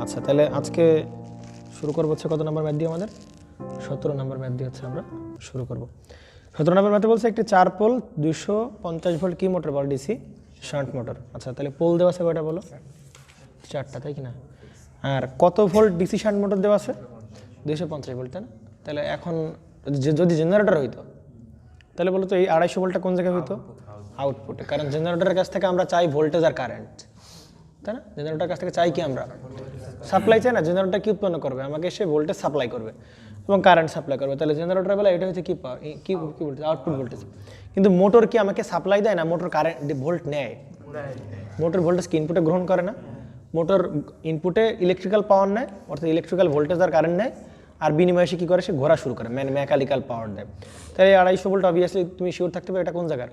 আচ্ছা, তাহলে আজকে শুরু করবো হচ্ছে কত নম্বর ম্যাথ দিয়ে? আমাদের 17 নম্বর ম্যাথ দিয়ে হচ্ছে আমরা শুরু করব। 17 নম্বর ম্যাথে বলছে একটি 4 পোল 250 ভোল্ট কি মোটর বল ডিসি শান্ট মোটর। আচ্ছা, তাহলে পোল দেওয়া আছে কয়টা বলো? 4টা, তাই কি না? আর কত ভোল্ট ডিসি শান্ট মোটর দেওয়া আছে? 250 ভোল্ট, তাই না? তাহলে এখন যদি জেনারেটর হইতো তাহলে বলো তো এই 250 ভোল্টটা কোন জায়গায় হইতো? আউটপুটে, কারণ জেনারেটরের কাছ থেকে আমরা চাই ভোল্টেজ আর কারেন্ট, তাই না? জেনারেটরের কাছ থেকে চাই কি আমরা? সাপ্লাই চাই না? জেনারেটর কি উৎপন্ন করবে? আমাকে সে ভোল্টেজ সাপ্লাই করবে এবং কারেন্ট সাপ্লাই করবে। তাহলে জেনারেটর বেলা এটা হচ্ছে কি ভোল্টেজ? Output voltage. কিন্তু মোটর কি আমাকে সাপ্লাই দেয় না? মোটর কারেন্ট ভোল্ট নেয়। মোটর ভোল্টেজ কি ইনপুটে গ্রহণ করে না? মোটর ইনপুটে ইলেকট্রিক্যাল পাওয়ার নেয়, অর্থাৎ ইলেকট্রিক্যাল ভোল্টেজ আর কারেন্ট নেয়, আর বিনিময়ে সে কী করে? সে ঘোরা শুরু করে, মেকানিক্যাল পাওয়ার দেয়। তাহলে এই 250 ভোল্ট অবভিয়াসলি তুমি শিওর থাকতে হবে এটা কোন জায়গার?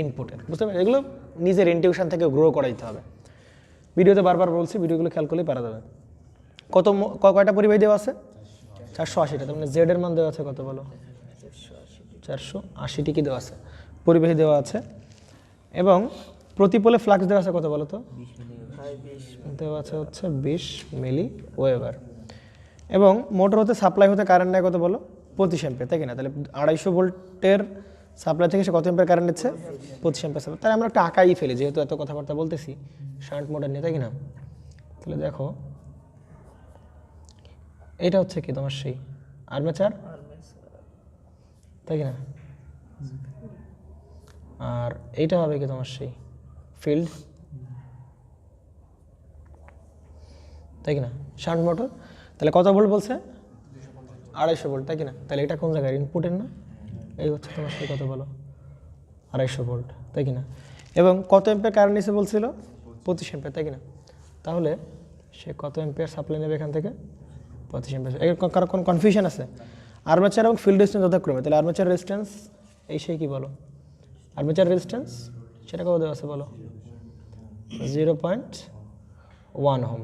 ইনপুটের। বুঝতে পারবে? এগুলো নিজের ইনটিউশন থেকে গ্রো করা দিতে হবে। ভিডিওতে বারবার বলছি, ভিডিওগুলো খেয়াল করলেই পারা যাবে। কয়টা পরিবাহী দেওয়া আছে? 480টা। তার মানে জেড এর মান দেওয়া আছে কত বলো? 480টি কি দেওয়া আছে? পরিবাহী দেওয়া আছে। এবং প্রতি পোলে ফ্লাক্স দেওয়া আছে কত বলো তো? দেওয়া আছে হচ্ছে 20 মিলি ওয়েবার। এবং মোটর হতে সাপ্লাই হতে কারেন্ট নেয় কত বলো? 25 অ্যাম্পিয়ার, তাই কিনা? তাহলে 250 ভোল্টের সাপ্লাই থেকে সে কত অ্যাম্পিয়ার কারেন্ট নিচ্ছে? 25 অ্যাম্পিয়ার সাপ্লাই। তাহলে আমরা একটা আঁকাই ফেলি, যেহেতু এত কথাবার্তা বলতেছি শান্ট মোটর নিয়ে, তাই কিনা? তাহলে দেখো এটা হচ্ছে কি তোমার সেই আর্মেচার, তাই কিনা? আর এইটা হবে কি তোমার সেই ফিল্ড, তাই কিনা? Shunt motor. তাহলে কত ভোল্ট বলছে? 250 ভোল্ট, তাই কিনা? তাহলে এটা কোন জায়গায়? ইনপুটের না? এই হচ্ছে তোমার সেই কত বলো? 250 ভোল্ট, তাই কিনা? এবং কত অ্যাম্পিয়ার কারেন্ট নিছে বলছিল? 25 অ্যাম্পিয়ার, তাই কিনা? তাহলে সে কত অ্যাম্পিয়ার সাপ্লাই নেবে এখান থেকে? 25 অ্যাম্পিয়ার। এর কারো কোনো কনফিউশন আছে? আর্মেচার এবং ফিল্ড রেজিস্ট্যান্স যথাক্রমে। তাহলে আর্মেচার রেজিস্ট্যান্স এই সেই কি বলো? আর্মেচার রেজিস্ট্যান্স সেটা কত দেওয়া আছে বলো? 0.1 ওহম,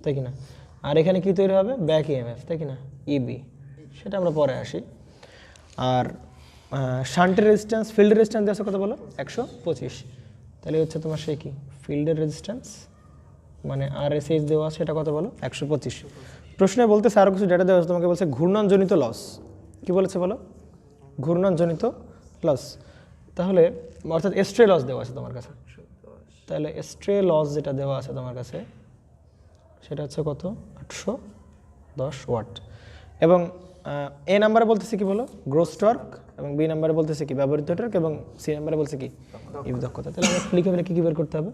তাই কিনা? আর এখানে কি তৈরি হবে? ব্যাক ইএমএফ, তাই কিনা? ইবি, সেটা আমরা পরে আসি। আর শান্টের রেজিস্ট্যান্স, ফিল্ডের রেজিস্ট্যান্স দেওয়া আছে কত বলো? 125। তাহলে হচ্ছে তোমার সেই কি ফিল্ডের রেজিস্ট্যান্স, মানে আরএসএইচ দেওয়া আছে, এটা কত বলো? 125। প্রশ্নে বলতেছে আরও কিছু ডেটা দেওয়া আছে, তোমাকে বলছে ঘূর্ণনজনিত লস। কি বলেছে বলো? ঘূর্ণনজনিত লস। তাহলে অর্থাৎ স্ট্রে লস দেওয়া আছে তোমার কাছে। তাহলে স্ট্রে লস যেটা দেওয়া আছে তোমার কাছে সেটা হচ্ছে কত? 810 ওয়াট। এবং এ নাম্বারে বলতেছে কি বলো? Gross torque. এবং বি নাম্বারে বলতেছে কি? ব্যবহৃত টর্ক। এবং সি নাম্বারে বলছে কি? ইভ দক্ষতা। তাহলে আমরা লিখে ফেলে কী বের করতে হবে?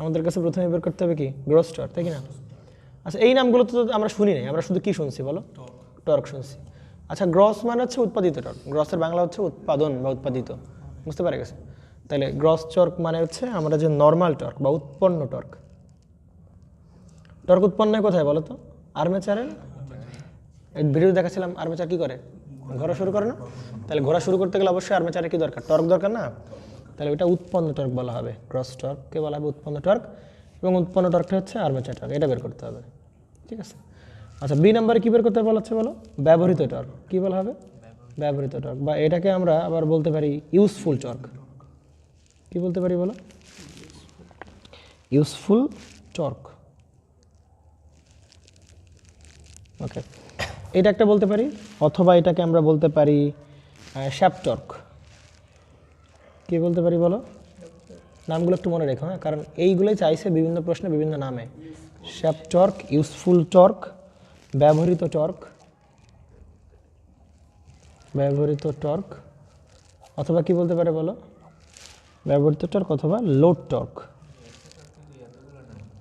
আমাদের কাছে প্রথমে বের করতে হবে কি? গ্রোস টর্ক, তাই কিনা? আচ্ছা, এই নামগুলো তো আমরা শুনি নাই, আমরা শুধু কি শুনছি বলো? টর্ক শুনছি। আচ্ছা, গ্রস মানে হচ্ছে উৎপাদিত টর্ক। গ্রসের বাংলা হচ্ছে উৎপাদন বা উৎপাদিত। বুঝতে পারে গেছে? তাহলে গ্রস টর্ক মানে হচ্ছে আমরা যে নর্মাল টর্ক বা উৎপন্ন টর্ক। টর্ক উৎপন্ন হয় কোথায় বলো তো? আর্মেচারের। ভিডিও দেখাচ্ছিলাম আর্মেচার কি করে? ঘোরা শুরু করে না? তাহলে ঘোরা শুরু করতে গেলে অবশ্যই আর্মেচারে কি দরকার? টর্ক দরকার না? তাহলে ওইটা উৎপন্ন টর্ক বলা হবে। গ্রস টর্ককে বলা হবে উৎপন্ন টর্ক, এবং উৎপন্ন টর্কটা হচ্ছে আর্মেচার টর্ক। এটা বের করতে হবে, ঠিক আছে? আচ্ছা, বি নাম্বারে কী বের করতে বলা হচ্ছে বলো? ব্যবহৃত টর্ক। কী বলা হবে? ব্যবহৃত টর্ক, বা এটাকে আমরা আবার বলতে পারি ইউজফুল টর্ক। কি বলতে পারি বলো? Useful torque. ওকে, এটা একটা বলতে পারি, অথবা এটাকে আমরা বলতে পারি শ্যাফট টর্ক। কী বলতে পারি বলো? নামগুলো একটু মনে রেখো, হ্যাঁ, কারণ এইগুলোই চাইছে বিভিন্ন প্রশ্নে বিভিন্ন নামে। শ্যাফট টর্ক, ইউজফুল টর্ক, ব্যবহৃত টর্ক, ব্যবহৃত টর্ক, অথবা কি বলতে পারে বলো? ব্যবহৃত টর্ক অথবা লোড টর্ক।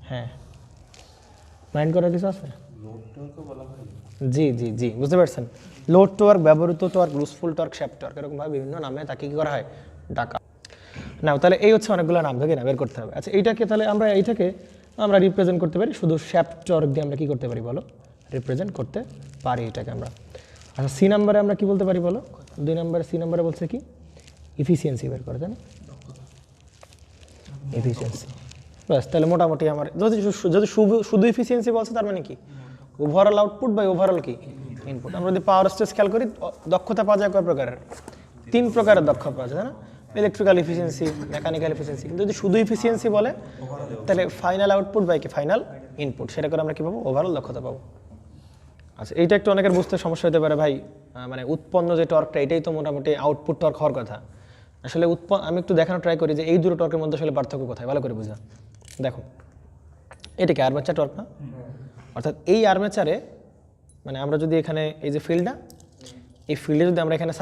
হ্যাঁ, মাইন্ড করার কিছু আছে? জি জি জি, বুঝতে পারছেন? লোড টর্ক, ব্যবহৃত torque, useful torque, shaft torque, এরকমভাবে বিভিন্ন নামে তাকে কী করা হয়? ডাকা। না, তাহলে এই হচ্ছে অনেকগুলো নাম থেকে না বের করতে হবে। আচ্ছা, এইটাকে তাহলে আমরা এইটাকে আমরা রিপ্রেজেন্ট করতে পারি শুধু শ্যাফট টর্ক দিয়ে। আমরা কী করতে পারি বলো? রিপ্রেজেন্ট করতে পারি এটাকে আমরা। আচ্ছা, সি নাম্বারে আমরা কী বলতে পারি বলো? 2 নম্বরে সি নাম্বারে বলছে কি? ইফিসিয়েন্সি বের করে, তাই না? এফিসিয়েন্সি। ব্যাস, তাহলে মোটামুটি আমার যদি শুধু এফিসিয়েন্সি বলছে তার মানে কি? ওভারঅল আউটপুট বা ওভারঅল কি ইনপুট। আমরা যদি পাওয়ার স্টেজ খেয়াল করি, দক্ষতা পাওয়া যায় কয় প্রকারের? 3 প্রকারের দক্ষতা পাওয়া যায়, তাই না? Electrical efficiency, mechanical efficiency. কিন্তু যদি শুধু এফিসিয়েন্সি বলে তাহলে ফাইনাল আউটপুট বাই কি? ফাইনাল ইনপুট, সেটা করে আমরা কী পাবো? ওভারঅল দক্ষতা পাবো। আচ্ছা, এইটা একটু অনেকের বুঝতে সমস্যা হতে পারে ভাই, মানে উৎপন্ন যে টর্কটা এটাই তো মোটামুটি আউটপুট টর্ক হওয়ার কথা। আসলে আমি একটু দেখানো ট্রাই করি যে এই দুটো টর্কের মধ্যে আসলে পার্থক্য কোথায়, ভালো করে বুঝা। দেখো এটা কি আর্মেচার টর্ক না? অর্থাৎ এই আর্মেচারে মানে আমরা যদি এখানে এই যে ফিল্ডটা, এই ফিল্ডে যদি আমরা এখানে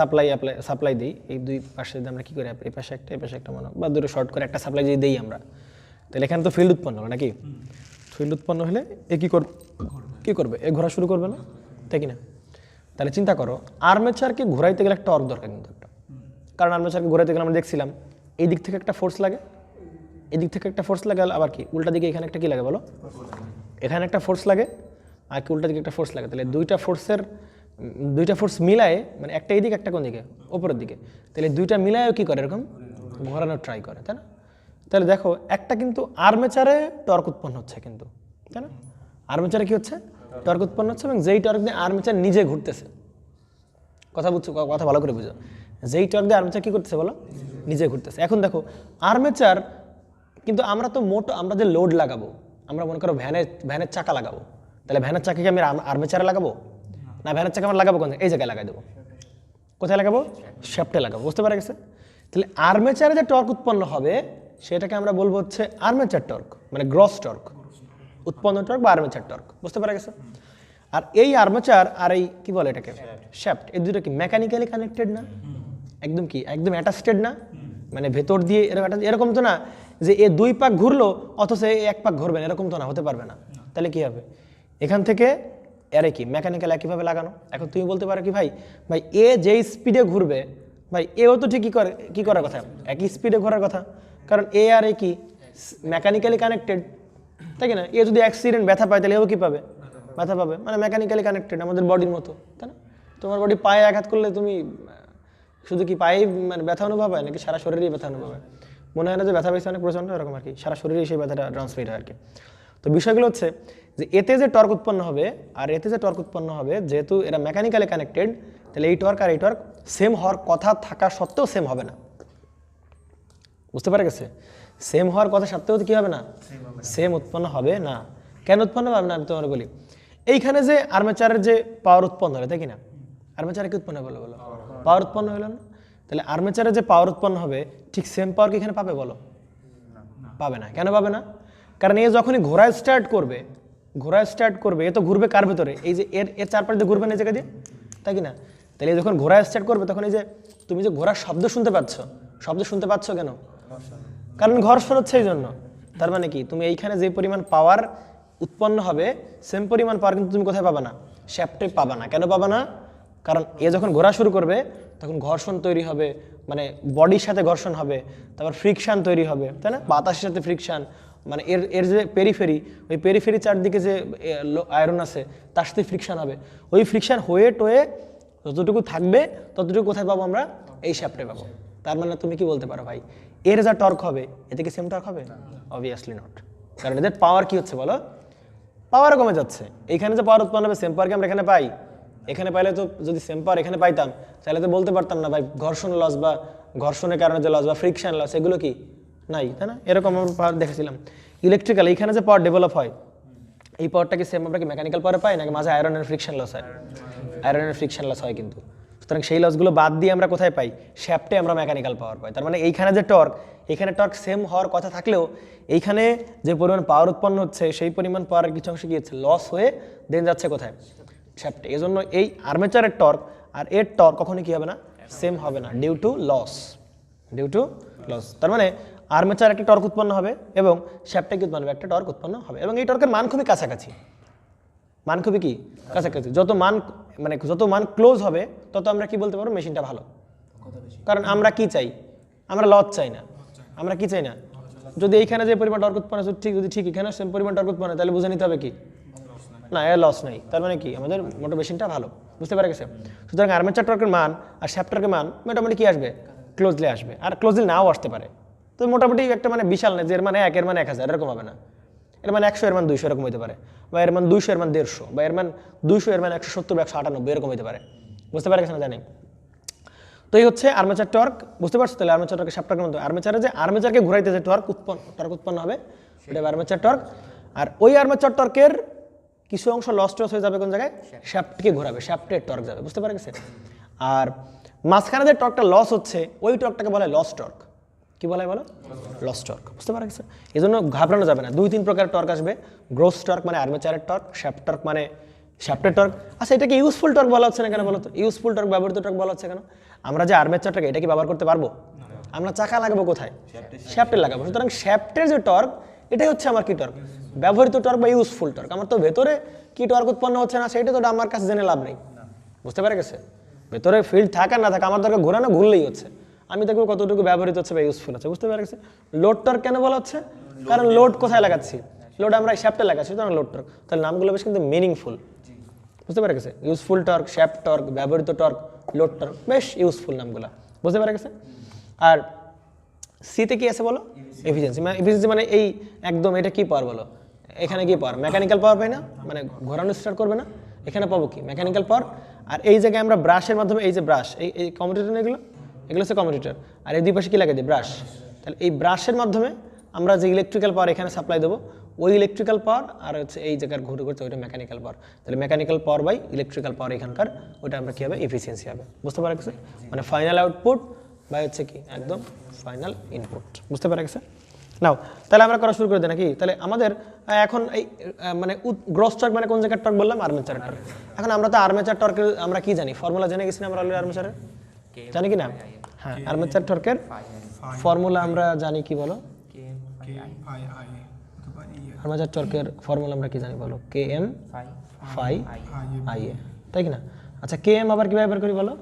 সাপ্লাই দিই, এই দুই পাশে যদি আমরা কী করি, এই পাশে একটা মনে বা দুটো শর্ট করে একটা সাপ্লাই যদি দিই আমরা, তাহলে এখানে তো ফিল্ড উৎপন্ন হবে নাকি? ফিল্ড উৎপন্ন হলে এ কী করবে? এ ঘোরা শুরু করবে না, তাই কি না? তাহলে চিন্তা করো, আর্মেচারকে ঘোরাইতে গেলে একটা টর্ক দরকার কিন্তু একটা, কারণ আর্মেচারকে ঘোরাইতে গেলে আমরা দেখছিলাম এই দিক থেকে একটা ফোর্স লাগে, এদিক থেকে একটা ফোর্স লাগে, আবার কি উল্টা দিকে এখানে একটা কী লাগে বলো, এখানে একটা ফোর্স লাগে আর কি উল্টা দিকে একটা ফোর্স লাগে। তাহলে দুইটা ফোর্স মিলায়ে, মানে একটা এই দিকে একটা কোন দিকে, ওপরের দিকে, তাহলে দুইটা মিলায়েও কী করে এরকম ঘোরানোর ট্রাই করে, তাই না? তাহলে দেখো একটা কিন্তু আর্মেচারে টর্ক উৎপন্ন হচ্ছে কিন্তু, তাই না? আর্মেচারে কী হচ্ছে? টর্ক উৎপন্ন হচ্ছে, এবং যেই টর্ক দিয়ে আর্মেচার নিজে ঘুরতেছে, কথা বুঝছো? কথা ভালো করে বুঝো, যেই টর্ক দিয়ে আর্মেচার কী করতেছে বলো, নিজে ঘুরতেছে। এখন দেখো আর্মেচার কিন্তু আমরা যে লোড লাগাবো, আমরা মনে করো ভ্যানের চাকা লাগাবো, তাহলে ভ্যানের চাকাকে আমি আর্মেচারে লাগাবো না, ভ্যানের চাকা আমরা লাগাবো কোন? এই জায়গায় লাগাই দেবো। কোথায় লাগাবো? শ্যাফটে লাগাবো। বুঝতে পারা গেছে? তাহলে আর্মেচারে যে টর্ক উৎপন্ন হবে সেটাকে আমরা বলবো হচ্ছে আর্মেচার টর্ক, মানে গ্রস টর্ক, উৎপন্ন টর্ক বা আর্মেচার টর্ক। বুঝতে পারা গেছে? আর এই আর্মেচার আর এই কি বলে এটাকে শ্যাফট, এই দুটো কি মেকানিক্যালি কানেক্টেড না? একদম অ্যাটাচড না? মানে ভেতর দিয়ে এরকম তো না যে এ দুই পাক ঘুরলো অথচ এক পাক ঘুরবে না, এরকম তো না, হতে পারবে না। তাহলে কি হবে? এখান থেকে এর কি মেকানিক্যাল একইভাবে লাগানো। এখন তুমি বলতে পারো কি ভাই এ যেই স্পিডে ঘুরবে ভাই এও তো ঠিক কি করার কথা, একই স্পিডে ঘোরার কথা, কারণ এ আর এ কি মেকানিক্যালি কানেক্টেড, তাই কি না? এ যদি অ্যাক্সিডেন্ট ব্যথা পায় তাহলে এও কি পাবে? ব্যথা পাবে, মানে মেকানিক্যালি কানেক্টেড আমাদের বডির মতো, তাই না? তোমার বডি পায়ে আঘাত করলে তুমি শুধু কি পায়ে মানে ব্যথা অনুভব হয় নাকি সারা শরীরেই ব্যথা অনুভব হয়? মনে হয় না যে ব্যথা পেয়েছে অনেক প্রচন্ড, এরকম আর কি, সারা শরীরেই সেই ব্যথাটা ট্রান্সমিট হয় আর কি। তো বিষয়গুলো হচ্ছে যে এতে যে টর্ক উৎপন্ন হবে আর এতে যে টর্ক উৎপন্ন হবে, যেহেতু এরা মেকানিক্যালি কানেক্টেড, তাহলে এই টর্ক আর এই টর্ক সেম হওয়ার কথা থাকা সত্ত্বেও সেম হবে না। বুঝতে পারা গেছে? সেম হওয়ার কথা সত্ত্বেও কি হবে না? সেম উৎপন্ন হবে না। কেন উৎপন্ন হবে না আমি তোমার বলি। এইখানে যে আর্মেচারের যে পাওয়ার উৎপন্ন হলো, তাই কি না? আর্মেচারে কি উৎপন্ন হলো বলো? পাওয়ার উৎপন্ন হলো না? তাহলে আর্মেচারে যে পাওয়ার উৎপন্ন হবে ঠিক সেম পাওয়ার কি এখানে পাবে বলো? পাবে না। কেন পাবে না? কারণ এ যখনই ঘোরায় স্টার্ট করবে এ তো ঘুরবে কার ভেতরে? এই যে এর চারপাশে দিয়ে ঘুরবে না এই জায়গা দিয়ে, তাই কি না? তাহলে যখন ঘোরায় স্টার্ট করবে তখন এই যে তুমি যে ঘোরার শব্দ শুনতে পাচ্ছ কেন? কারণ ঘর্ষণ হচ্ছে এই জন্য। তার মানে কি তুমি এইখানে যে পরিমাণ পাওয়ার উৎপন্ন হবে সেম পরিমাণ পাওয়ার কিন্তু তুমি কোথায় পাবা না? শ্যাফটে পাবা না। কেন পাবা না? কারণ এ যখন ঘোরা শুরু করবে তখন ঘর্ষণ তৈরি হবে, মানে বডির সাথে ঘর্ষণ হবে, তারপর ফ্রিকশান তৈরি হবে, তাই না? বাতাসের সাথে ফ্রিকশান, মানে এর যে পেরিফেরি, ওই পেরিফেরি চারদিকে যে আয়রন আছে তার সাথে ফ্রিকশান হবে। ওই ফ্রিকশান হয়ে টোয়ে যতটুকু থাকবে ততটুকু কোথায় পাবো আমরা? এই শ্যাফটে পাবো। তার মানে তুমি কি বলতে পারো ভাই এর যা টর্ক হবে এতে কি সেম টর্ক হবে? অবভিয়াসলি নট, কারণ এদের পাওয়ার কি হচ্ছে বলো? পাওয়ার কমে যাচ্ছে। এইখানে যে পাওয়ার উৎপন্ন হবে সেম পাওয়ার কি আমরা এখানে পাই? এখানে পাইলে তো যদি সেম পাওয়ার এখানে পাইতাম তাহলে তো বলতে পারতাম না ভাই ঘর্ষণ লস বা ঘর্ষণের কারণে যে লস বা ফ্রিকশন লস এগুলো কি নাই, তাই না? এরকম আমরা পাওয়ার দেখেছিলাম। ইলেকট্রিক্যাল এইখানে যে পাওয়ার ডেভেলপ হয় এই পাওয়ারটা কি সেম আমরা কি মেকানিক্যাল পাওয়ারে পাই নাকি মাঝে আয়রনের ফ্রিকশন লস হয়? আয়রনের ফ্রিকশন লস হয় কিন্তু। সুতরাং সেই লসগুলো বাদ দিয়ে আমরা কোথায় পাই? শ্যাফটে আমরা মেকানিক্যাল পাওয়ার পাই। তার মানে এইখানে যে টর্ক, এখানে টর্ক সেম হওয়ার কথা থাকলেও এইখানে যে পরিমাণ পাওয়ার উৎপন্ন হচ্ছে সেই পরিমাণ পাওয়ারের কিছু অংশ কি হচ্ছে? লস হয়ে দেন যাচ্ছে কোথায়? শ্যাফটে। এই জন্য এই আর্মেচারের টর্ক আর এর টর্ক কখনোই কি হবে না? সেম হবে না, ডিউ টু লস। তার মানে আর্মেচার একটা টর্ক উৎপন্ন হবে এবং শ্যাফটে কি উৎপন্ন হবে? একটা টর্ক উৎপন্ন হবে, এবং এই টর্কের মান খুবই কাছাকাছি। যত মান ক্লোজ হবে তত আমরা কি বলতে পারবো মেশিনটা ভালো। কারণ আমরা কি চাই? আমরা লস চাই না। আমরা কি চাই না? যদি এইখানে যে পরিমাণ টর্ক উৎপন্ন হয় যদি ঠিক এখানে সেম পরিমাণ টর্ক উৎপন্ন হয় তাহলে বুঝে নিতে হবে কি না এর লস নাই। তার মানে কি আমাদের মোটর মেশিনটা ভালো। বুঝতে পারা গেছে? সুতরাং আর্মেচার টর্কের মান আর শ্যাফট টর্কের মান মোটামুটি কি আসবে? ক্লোজলি আসবে, আর ক্লোজলি নাও আসতে পারে। তো মোটামুটি একটা মানে বিশাল না যে এর মানে 1 এর মানে 1000 এরকম হবে না। এর মান 100 এর মান 200 এরকম হতে পারে, বা এর মান 200 এর মান 150, বা এর মান 200 এর মান 170 বা 198 এরকম হতে পারে। বুঝতে পারা গেছে না? জানি। তো এই হচ্ছে আর্মেচার টর্ক। বুঝতে পারছো? তাহলে আর্মেচার টর্কের শ্যাফট টর্কের মতো আর্মেচারে যে আর্মেচারকে ঘুরাইতে যে টর্ক উৎপন্ন হবে ওটা আর্মেচার টর্ক। আর ওই আর্মেচার টর্কের কিছু অংশ লস হয়ে যাবে কোন জায়গায়, শ্যাফটকে ঘোরাবে, শ্যাফটের টর্ক যাবে, বুঝতে পারা গেছে। আর মাঝখানে যে টর্কটা লস হচ্ছে ওই টর্কটাকে বলা হয় লস টর্ক। কি বলা হয় বলো? লস টর্ক, বুঝতে পারা গেছে। এই জন্য ঘাবড়ানো যাবে না, 2-3 প্রকার টর্ক আসবে। গ্রোস টর্ক মানে আর্মেচারের টর্ক, শ্যাফট টর্ক মানে শ্যাফটের টর্ক। আচ্ছা, এটাকে ইউজফুল টর্ক বলা হচ্ছে না কেন বলো তো? ইউজফুল টর্ক, ব্যবহৃত টর্ক বলা হচ্ছে কেন? আমরা যে আর্মেচারটাকে এটা কি ব্যবহার করতে পারবো? আমরা চাকা লাগাবো কোথায়? শ্যাফটে লাগাবো। সুতরাং শ্যাফটের যে টর্ক এটাই হচ্ছে আমার কি টর্ক? ব্যবহৃত টর্ক বা ইউজফুল টর্ক। আমার তো ভেতরে কি টর্ক উৎপন্ন হচ্ছে না সেটা তো আমার কাছে জেনে লাভ নেই, বুঝতে পারা গেছে। ভেতরে ফিল্ড থাকা না থাকা আমার দরকার ঘোরানো, ঘুরলেই হচ্ছে। আমি দেখবো কতটুকু ব্যবহৃত হচ্ছে বা ইউজফুল হচ্ছে, বুঝতে পারা গেছে। লোড টর্ক কেন বলা হচ্ছে? কারণ লোড কোথায় লাগাচ্ছি? লোড আমরা শ্যাফটে লাগাচ্ছি, সুতরাং লোড টর্ক। তাহলে নামগুলো বেশ কিন্তু মিনিংফুল, বুঝতে পারা গেছে। ইউজফুল টর্ক, শ্যাফট টর্ক, ব্যবহৃত টর্ক, লোড টর্ক, বেশ ইউজফুল নামগুলো, বুঝতে পারা গেছে। আর সিতে কি আছে বলো? এফিসিয়েন্সি। মানে এফিসিয়েন্সি মানে এই একদম এটা কি পাওয়ার বলো? এখানে কি পাওয়ার? মেকানিক্যাল পাওয়ার পাই না, মানে ঘোরানো স্টার্ট করবে না, এখানে পাবো কি? Mechanical power. আর এই জায়গায় আমরা ব্রাশের মাধ্যমে, এই যে ব্রাশ, এই কমিউটেটর, এগুলো হচ্ছে কমিউটেটর। আর এই দুই পাশে কি লাগাই দিই? ব্রাশ। তাহলে এই ব্রাশের মাধ্যমে আমরা যে ইলেকট্রিক্যাল পাওয়ার এখানে সাপ্লাই দেবো, ওই ইলেকট্রিক্যাল পাওয়ার আর হচ্ছে এই জায়গার ঘুরে ঘুরছে ওইটা মেকানিক্যাল পাওয়ার। তাহলে mechanical power by electrical power এখানকার, ওইটা আমরা কী হবে? এফিসিয়েন্সি হবে, বুঝতে পারা গেছে। মানে ফাইনাল আউটপুট বা হচ্ছে কি একদম ফাইনাল ইনপুট, বুঝতে পারা গেছে। নাও তাহলে আমরা করা শুরু করে দিই নাকি? তাহলে আমাদের এখন এই মানে গ্রস টর্ক মানে কোন জায়গার টর্ক বললাম? Armature torque. এখন আমরা তো আর্মেচার টর্কের আমরা কি জানি? ফর্মুলা জেনে গেছি না আমরা অলরেডি আর্মেচারের, জানি কি না? হ্যাঁ, আর্মেচার টর্কের ফর্মুলা আমরা জানি, কি বলো? আর্মেচার টর্কের ফর্মুলা আমরা কি জানি বলো? km phi ia, তাই কি না? আচ্ছা, km আবার কিভাবে বের করি বলো?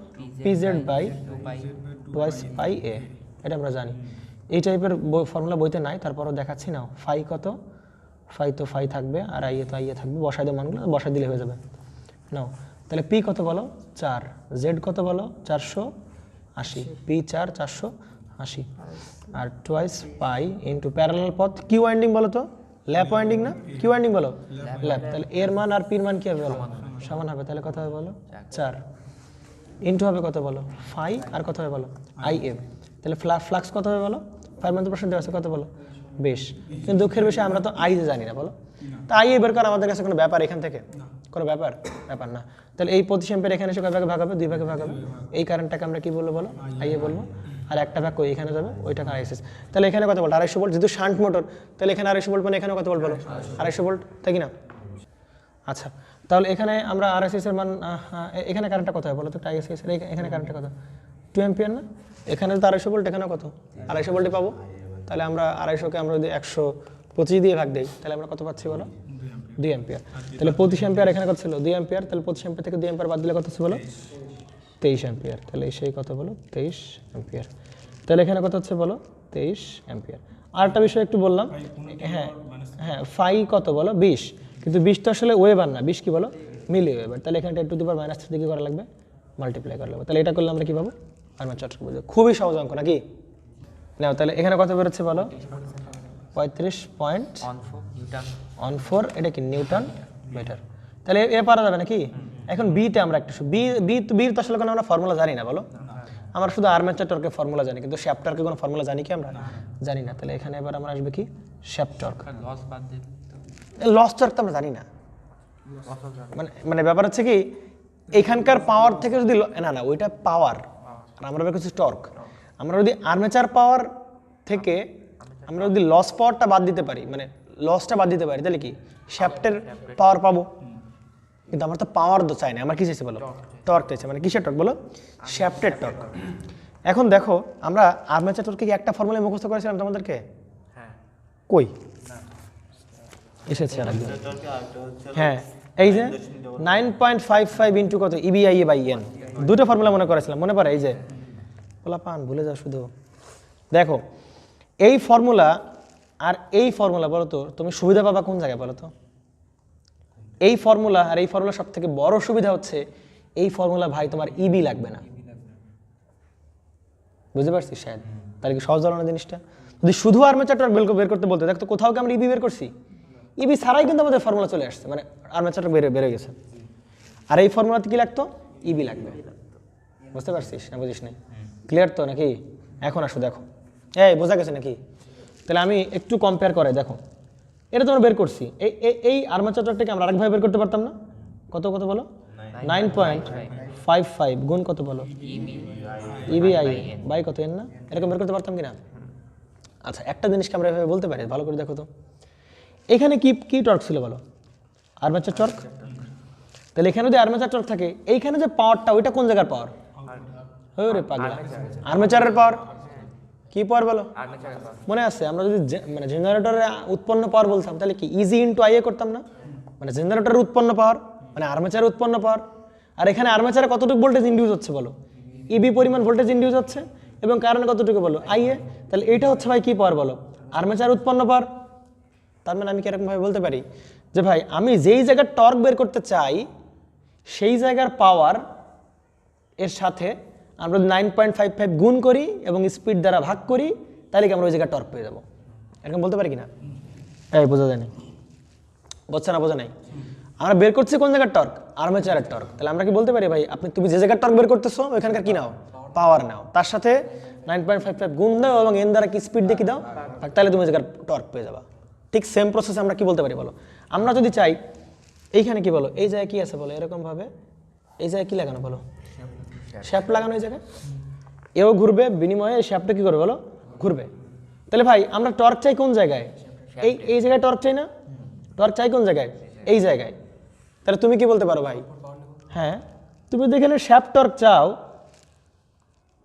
pz বাই টুয়াইস পাই এ, এটা আমরা জানি। এই টাইপের ফর্মুলা বইতে নাই, তারপরও দেখাচ্ছি না। ফাই কত? ফাই তো ফাই থাকবে, আর আইএ তো আইএ থাকবে। বসাই দেবো মানগুলো, বসাই দিলে হয়ে যাবে। নাও তাহলে পি কত বলো? 4। জেড কত বলো? 480। পি 4 480। আর টুয়াইস পাই ইন্টু প্যারালাল পথ, কি ওয়াইন্ডিং বলো তো? ল্যাপ ওয়াইন্ডিং না? কি ওয়াইন্ডিং বলো? ল্যাপ। তাহলে এর মান আর পির মান কি হবে বলো? সমান হবে। তাহলে কত হবে বলো? 4 ইন্টু হবে কত বলো? ফাই, আর কত হবে বলো? I am. তাহলে ফ্লাক্স কত হবে বলো? ফাইভ মান তো প্রশ্ন দেওয়া আছে, কত বলো? 20। কিন্তু দুঃখের বিষয় আমরা তো আই জানি না, বলো। তা আই বের করা আমাদের কাছে কোনো ব্যাপার এখান থেকে? কোনো ব্যাপার না। তাহলে এই 25 অ্যাম্পিয়ার এখানে এসে কয় ভাগে ভাগ হবে? 2 ভাগে ভাগ হবে। এই কারেন্টটাকে আমরা কি বলবো বলো? আইএ বলবো। আর একটা ভাগ কই এখানে যাবে, ওইটা আইএসএস। তাহলে এখানে কত ভোল্ট? 250 ভোল্ট। যেহেতু শান্ট মোটর, তাহলে এখানে 250 ভোল্ট, মানে এখানে কত ভোল্ট বলো? 250 ভোল্ট, তাই কি না? আচ্ছা, তাহলে এখানে আমরা আরএসএস এর মান, এখানে কারেন্টটা কত হয় বলো তো? আইএসএস এর এখানে কারেন্টটা কত? 2 অ্যাম্পিয়ার না? এখানে তো 250 ভোল্ট, এখানে কত? 250 ভোল্টই পাবো। তাহলে আমরা 250কে আমরা যদি 125 দিয়ে ভাগ দেই, তাহলে আমরা কত পাচ্ছি বলো? 2 অ্যাম্পিয়ার। তাহলে 25 অ্যাম্পিয়ার এখানে কত ছিল? 2 অ্যাম্পিয়ার। তাহলে 25 অ্যাম্পিয়ার থেকে 2 অ্যাম্পিয়ার বাদ দিলে কত হচ্ছে বলো? 23 অ্যাম্পিয়ার। তাহলে সেই কত বলো? 23 অ্যাম্পিয়ার। তাহলে এখানে কত হচ্ছে বলো? 23 অ্যাম্পিয়ার। আরেকটা বিষয় একটু বললাম, হ্যাঁ ফাই কত বলো? 20। কিন্তু 20 তো আসলে ওয়েবার না, 20 কি বলো? মিলি ওয়েবার। তাহলে এখানে 10 টু দি পাওয়ার -3 দিয়ে করা লাগবে? মাল্টিপ্লাই করা লাগবে। তাহলে এটা করলে আমরা কি পাবো? আর্মেচার টর্ক বুঝো। খুবই সহজ অঙ্ক নাকি? নাও তাহলে এখানে কত বেরোচ্ছে বলো? 35.14 এটা কি নিউটন মিটার। তাহলে এ পারা যাবে নাকি? এখন বিতে আমরা একটু বির তো আসলে কোনো আমরা ফর্মুলা জানি না, বলো। আমরা শুধু আর্মেচার টর্কের ফর্মুলা জানি, কিন্তু শ্যাফট টর্কের কোনো ফর্মুলা জানি কি আমরা? জানি না। তাহলে এখানে এবার আমরা আসবে কি? Shaft torque. লস টর্ক তো আমরা জানি না, মানে ব্যাপার হচ্ছে কি, এখানকার পাওয়ার থেকে যদি না ওইটা পাওয়ার, আর আমরা বের করছি টর্ক। আমরা যদি আর্মেচার পাওয়ার থেকে আমরা যদি লস পাওয়ারটা বাদ দিতে পারি, মানে লসটা বাদ দিতে পারি, তাহলে কি শ্যাফটের পাওয়ার পাবো। কিন্তু আমরা তো পাওয়ার তো চাই না, আমরা কি চাইছি বলো? টর্ক চাইছি। মানে কিসের টর্ক বলো? শ্যাফটের টর্ক। এখন দেখো, আমরা আর্মেচার টর্কে কি একটা ফর্মুলা মুখস্থ করেছিলাম তোমাদেরকে? কই এসেছে আরেকদিন? হ্যাঁ, এই যে 9.55 ইন্টু কত? ইবিআইএ বাই এন। দুটো ফর্মুলা মনে করেছিলাম, মনে পড়ে? এই যে বলা পান ভুলে যাও শুধু। দেখো এই ফর্মুলা আর এই ফর্মুলা, বলো তো তুমি সুবিধা পাবা কোন জায়গায় বলো তো? এই ফর্মুলা আর এই ফর্মুলা সব থেকে বড় সুবিধা হচ্ছে এই ফর্মুলা ভাই তোমার ইবি লাগবে না। বুঝতে পারছিস শায়দ? তাহলে কি সহজ ধরনের জিনিসটা? যদি শুধু আর্মেচার টর্ক বের করতে বলতে, দেখো তো কোথাও কি আমরা ইবি বের করছি? ইবি ছাড়াই কিন্তু আমাদের ফর্মুলা চলে আসছে, মানে আর্মেচার টর্ক বেড়ে গেছে। আর এই ফর্মুলাতে কি লাগতো? ইবি লাগবে। বুঝতে পারছিস না? বুঝিস নাই? ক্লিয়ার তো নাকি? এখন আসো দেখো, এই বোঝা গেছে নাকি? তাহলে আমি একটু কম্পেয়ার করে দেখো, এটা তো আমরা বের করছি। এই আর্মেচার টর্কটাকে আমরা আরেকভাবে বের করতে পারতাম না? কত কত বলো? 9.55 গুণ কত বলো? ইবি আই বাই কত এন না? এরকম বের করতে পারতাম কিনা? আচ্ছা, একটা জিনিসকে আমরা এভাবে বলতে পারি, ভালো করে দেখো তো। এখানে কি কি টর্ক ছিল বলো? Armature torque. তাহলে এখানে যদি আর্মেচার টর্ক থাকে, এইখানে যে পাওয়ারটা, ওইটা কোন জায়গার পাওয়ার? ওরে পাগলা, আর্মেচারের পাওয়ার। কি পাওয়ার বলো? মনে আছে আমরা যদি মানে জেনারেটরের উৎপন্ন পাওয়ার বলতাম, তাহলে কি ইজি ইনটু আইএ করতাম না? মানে জেনারেটরের উৎপন্ন পাওয়ার মানে আর্মেচারের উৎপন্ন পাওয়ার। আর এখানে আর্মেচারে কতটুকু ভোল্টেজ ইনডিউস হচ্ছে বলো? ইবি পরিমাণ ভোল্টেজ ইনডিউস হচ্ছে, এবং কারণে কতটুকু বলো? আইএ। তাহলে এটা হচ্ছে ভাই কি পাওয়ার বলো? আর্মেচার উৎপন্ন পাওয়ার। তার মানে আমি কিরকম ভাবে বলতে পারি যে ভাই আমি যেই জায়গার টর্ক বের করতে চাই সেই জায়গার পাওয়ার এর সাথে আমরা 9.55 গুণ করি এবং স্পিড দ্বারা ভাগ করি, তাহলে কি আমরা ওই জায়গায় টর্ক পেয়ে যাবো। এরকম বলতে পারি কিনা? এই বোঝা যায়নি, বুঝছে না? বোঝা নাই। আমরা বের করছি কোন জায়গার টর্ক? আর্মেচারের টর্ক। তাহলে আমরা কি বলতে পারি ভাই তুমি যে জায়গার টর্ক বের করতেছো ওইখানকার কি নাও? পাওয়ার নাও, তার সাথে 9.55 গুণ দাও এবং এন দ্বারা কি স্পিড দিয়ে কি দাও, তাহলে তুমি ওই জায়গার টর্ক পেয়ে যাবা। ঠিক সেম প্রসেস আমরা কি বলতে পারি বলো? আমরা যদি চাই এইখানে কি বলো, এই জায়গায় কি আছে বলো, এরকম ভাবে এই জায়গায় কি লাগানো বলো? শ্যাফট লাগানো। এই জায়গায় এও ঘুরবে, বিনিময়ে এই শ্যাফটটা কি করবে বলো? ঘুরবে। তাহলে ভাই আমরা টর্ক চাই কোন জায়গায়? এই জায়গায় টর্ক চাই না? টর্ক চাই কোন জায়গায়? এই জায়গায়। তাহলে তুমি কি বলতে পারো ভাই? হ্যাঁ, তুমি যেখানে শ্যাফট টর্ক চাও,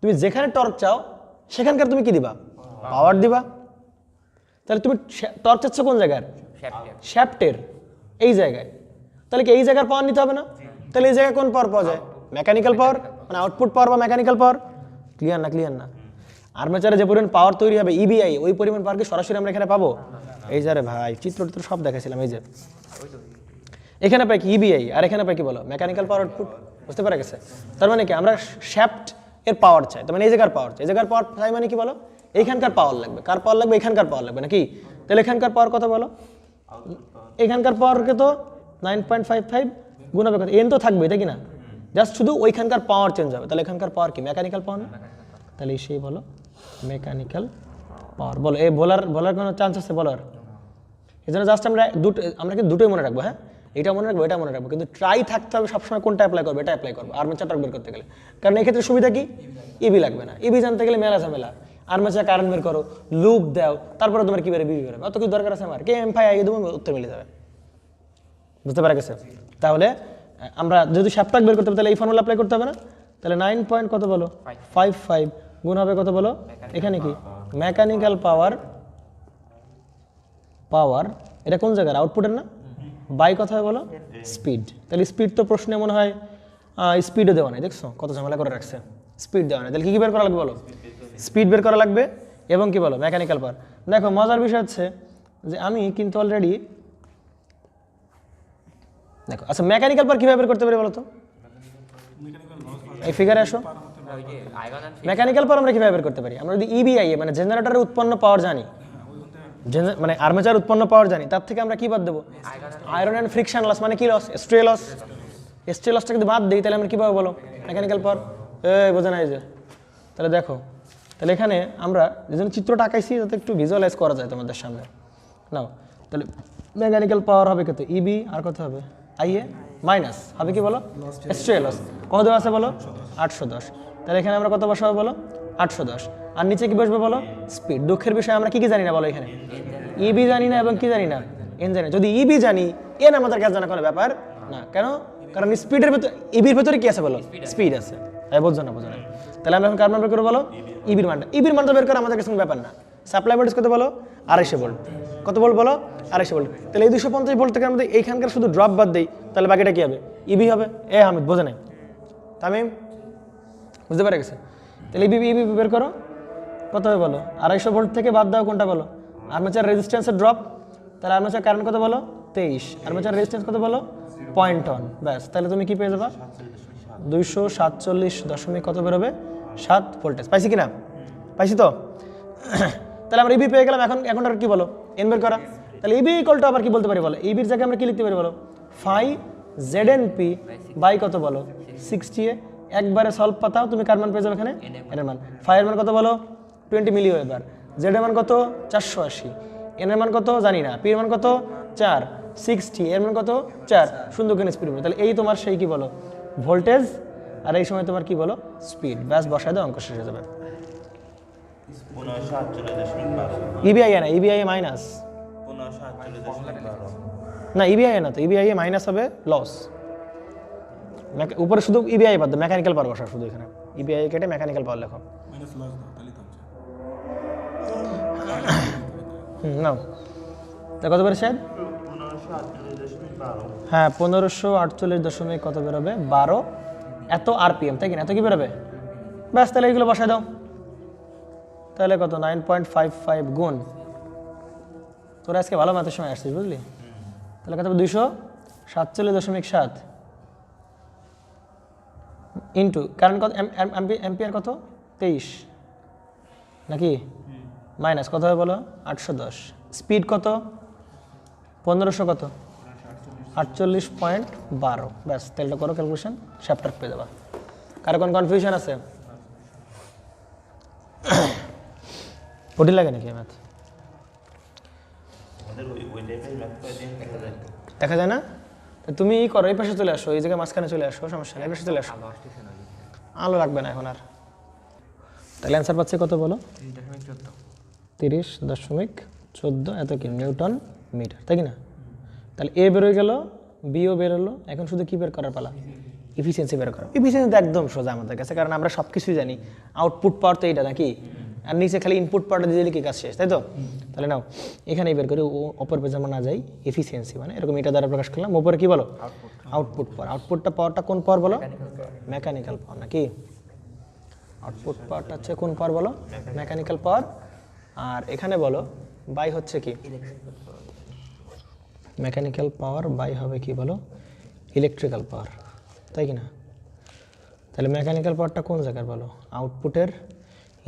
তুমি যেখানে টর্ক চাও সেখানকার তুমি কি দিবা? পাওয়ার দিবা। তাহলে তুমি টর্ক চাচ্ছ কোন জায়গার? শ্যাফটের এই জায়গায়। তাহলে কি এই জায়গার পাওয়ার নিতে হবে না? তাহলে এই জায়গায় কোন পাওয়ার পাওয়া যায়? মেকানিক্যাল পাওয়ার, মানে আউটপুট পাওয়ার বা মেকানিক্যাল পাওয়ার। ক্লিয়ার না? ক্লিয়ার না? আর্মেচারে যে পরিমাণ পাওয়ার তৈরি হবে ইবিআই, ওই পরিমাণ পাওয়ার কি সরাসরি আমরা এখানে পাবো? এই যে ভাই চিত্র সব দেখাছিলাম, এই যে এখানে পাই কি ইবিআই, আর এখানে পাই কি বলো? Mechanical power output. বুঝতে পারা গেছে? তার মানে কি আমরা শ্যাফট এর পাওয়ার চাই, তার মানে এই জায়গার পাওয়ার চাই। এই জায়গার পাওয়ার চাই মানে কি বলো? এইখানকার পাওয়ার লাগবে। কার পাওয়ার লাগবে? এখানকার পাওয়ার লাগবে নাকি? তাহলে এখানকার পাওয়ার কত বলো? এখানকার পাওয়ারকে তো 9.55 গুণ হবে কত? এন তো থাকবে, তাই কি না? জাস্ট শুধু ওইখানকার পাওয়ার চেঞ্জ হবে। তাহলে এখানকার পাওয়ার কি? মেকানিক্যাল পাওয়ার না? তাহলে সেই বলো মেকানিক্যাল পাওয়ার। বলো এই বলার কোনো চান্স আছে বলার? এই জন্য জাস্ট আমরা কিন্তু দুটোই মনে রাখবো। হ্যাঁ, এটা মনে রাখবো, এটা মনে রাখবো, কিন্তু ট্রাই থাকতে হবে সবসময় কোনটা অ্যাপ্লাই করবে, এটা অ্যাপ্লাই করবো আর্মেচার টর্ক বের করতে গেলে। কারণ এক্ষেত্রে সুবিধা কি? ইবি লাগবে না। ইবি জানতে গেলে মেলা ঝামেলা। আর্মেচার কারেন্ট বের করো, লুপ দাও, তারপরে তোমার কি বেরোবে? বিবি বেরোবে। অত কিছু দরকার আছে আমার? কে এম ফাই আই দেবো, উত্তর মিলে যাবে। বুঝতে পারা গেছে? তাহলে আমরা যদি শ্যাফট টর্ক বের করতে হবে তাহলে এই ফর্মুলা অ্যাপ্লাই করতে হবে না? তাহলে 9 কত বলো? 55 গুণ হবে কত বলো? এখানে কি মেকানিক্যাল পাওয়ার, এটা কোন জায়গার? আউটপুটের না? বাই কথা হয় বলো? স্পিড। তাহলে স্পিড তো প্রশ্নে মনে হয় স্পিডও দেওয়া নেই, দেখছো কত ঝামেলা করে রাখছে। স্পিড দেওয়া নেই, তাহলে কি বের করা লাগবে বলো? স্পিড বের করা লাগবে এবং কি বলো? Mechanical power. দেখো মজার বিষয় হচ্ছে যে আমি কিন্তু অলরেডি দেখো, আচ্ছা মেকানিক্যাল পাওয়ার কিভাবে বের করতে পারি বলো তো? এই ফিগারে আসো। মেকানিক্যাল পাওয়ার আমরা কিভাবে বের করতে পারি? আমরা যদি ইবিআই মানে জেনারেটরের উৎপন্ন পাওয়ার জানি, মানে আর্মেচার উৎপন্ন পাওয়ার জানি, তার থেকে আমরা কি বাদ দেবো? আয়রন অ্যান্ড ফ্রিকশন লস, মানে কি লস? স্ট্রে লস। স্ট্রে লসটা যদি বাদ দিই তাহলে আমরা কীভাবে বলো? Mechanical power. বোঝা নাই যে? তাহলে দেখো, তাহলে এখানে আমরা যে জন্য চিত্রটা আঁকাইছি যাতে একটু ভিজুয়ালাইজ করা যায় তোমাদের সামনে। নাও তাহলে মেকানিক্যাল পাওয়ার হবে কত? ইবি আর কত হবে? আইএ মাইনাস হবে কি বলো? স্ট্রে লস। কত দেওয়া আছে বলো? 810। তাহলে এখানে আমরা কত বসাবো বলো? 810। আর নিচে কি বসবে বলো? স্পিড। দুঃখের বিষয় আমরা কি জানি না বলো? এখানে ইবি জানি না এবং কি জানি না? এন জানি। যদি ইবি জানি, এন আমাদের কাছে জানা কোনো ব্যাপার না। কেন? কারণ স্পিডের ভেতর, ইবির ভেতরে কি আছে বলো? স্পিড আছে। তাই বোঝো না? বোঝো না? তাহলে আমরা এখন কার মান বের করবো বলো? ইবির মানটা। ইবির মানটা বের করা আমাদের কাছে কোনো ব্যাপার না। সাপ্লাই ভোল্টেজ কত বলো? 250 ভোল্ট। কত ভোল্ট বলো? 250 ভোল্ট। তাহলে এই 250 ভোল্ট থেকে আমাদের এইখানকার শুধু ড্রপ বাদ দেই, তাহলে বাকিটা কি হবে? ইবি হবে। হামিদ বোঝে নাই? তামিম বুঝতে পারে গেছে? তাহলে ইবি বের করো। কত হবে বলো? 250 ভোল্ট থেকে বাদ দাও কোনটা বলো? আর্মেচার রেজিস্ট্যান্সের ড্রপ। তাহলে আর্মেচার কারেন্ট কত বলো? 23। আর্মেচার রেজিস্ট্যান্স কত বলো? 0.1। ব্যাস, তাহলে তুমি কি পেয়ে যাবা? 247 কত বেরোবে? 7 ভোল্টেজ। পাইছি কিনা? পাইছি তো? তাহলে আমরা ইবি পেয়ে গেলাম। এখন আর কি বলো? এন বের করা। তাহলে ইবি ইকুয়াল টু আবার কি বলতে পারি বলো? ইবির জায়গায় আমরা কি লিখতে পারি বলো? 5 ZNP বাই কত বলো? 60A। একবারে সলভ পাতাও, তুমি কার মান পেয়ে যাবে এখানে? এর মান। 5 এর মান কত বলো? 20 মিলি ওয়েবার। জেড এর মান কত? 480। এন এর মান কত জানি না, পি এর মান কত 4, 60, এর মান কত 4, সুন্দর করে স্পিড বলো। তাহলে এই তোমার সেই কি বলো ভোল্টেজ, আর এই সময় তোমার কি বলো স্পিড। ব্যাস বসায় দাও, অঙ্ক শেষ হয়ে যাবে। ইবিআই না, ইবিআই মাইনাস না, ইবিআই না তো, ইবিআই মাইনাস হবে লস। উপরে শুধু ইবিআই বাদ দাও, মেকানিক্যাল পাওয়ার বসা শুধু এখানে, ইবিআই কেটে মেকানিক্যাল পাওয়ার লেখো। নাও তা কত বেরোছে? হ্যাঁ 1548 কত বেরোবে 12, এত আরপিএম, তাই কিনা? এত কি বেরোবে? ব্যাস তাহলে এইগুলো বসায় দাও। তাহলে কত 9.55 গুণ, তোরা আজকে ভালো ম্যাথের সময় আসছিস বুঝলি। তাহলে কত হবে 247.7 ইন্টু কারেন্ট কত অ্যাম্পিয়ার কত 23 নাকি, মাইনাস কত হবে বলো 810, স্পিড কত 1500 কত 48.12। ব্যাস তেলটা করো ক্যালকুলেশন, শ্যাপ্টার পেয়ে যাবা। কারো কোন কনফিউশন আছে? কঠিন লাগে নাকি ম্যাথ? দেখা যায় না? তুমি ই করো, এই পাশে চলে আসো, এই জায়গায় মাঝখানে চলে আসো, সমস্যা নেই, এই পাশে চলে আসো, আলো লাগবে না এখন আর। তাহলে অ্যান্সার পাচ্ছে কত বলো 30.14, এত কি নিউটন মিটার, তাই কি না? তাহলে এ বেরোয় গেল, বিও বেরোলো, এখন শুধু কি বের করার পালা, এফিসিয়েন্সি বের করা। এফিসিয়েন্সি তো একদম সোজা আমাদের কাছে, কারণ আমরা সব কিছুই জানি। আউটপুট পাওয়ার তো এইটা নাকি, আর নিচে খালি ইনপুট পাওয়ারটা দিয়ে দিলে কি কাজ শেষ, তাই তো? তাহলে নাও এখানেই বের করি, অপর পেজে আমরা না যাই, এফিসিয়েন্সি মানে এরকম এটা দ্বারা প্রকাশ করলাম। ওপরে কি বলো আউটপুট পাওয়ার, আউটপুটটা পাওয়ারটা কোন পাওয়ার বলো, মেকানিক্যাল পাওয়ার নাকি? আউটপুট পাওয়ারটা হচ্ছে কোন পাওয়ার বলো, মেকানিক্যাল পাওয়ার। আর এখানে বলো বাই হচ্ছে কি, মেকানিক্যাল পাওয়ার বাই হবে কি বলো ইলেকট্রিক্যাল পাওয়ার, তাই কি না? তাহলে মেকানিক্যাল পাওয়ারটা কোন জায়গার বলো আউটপুটের,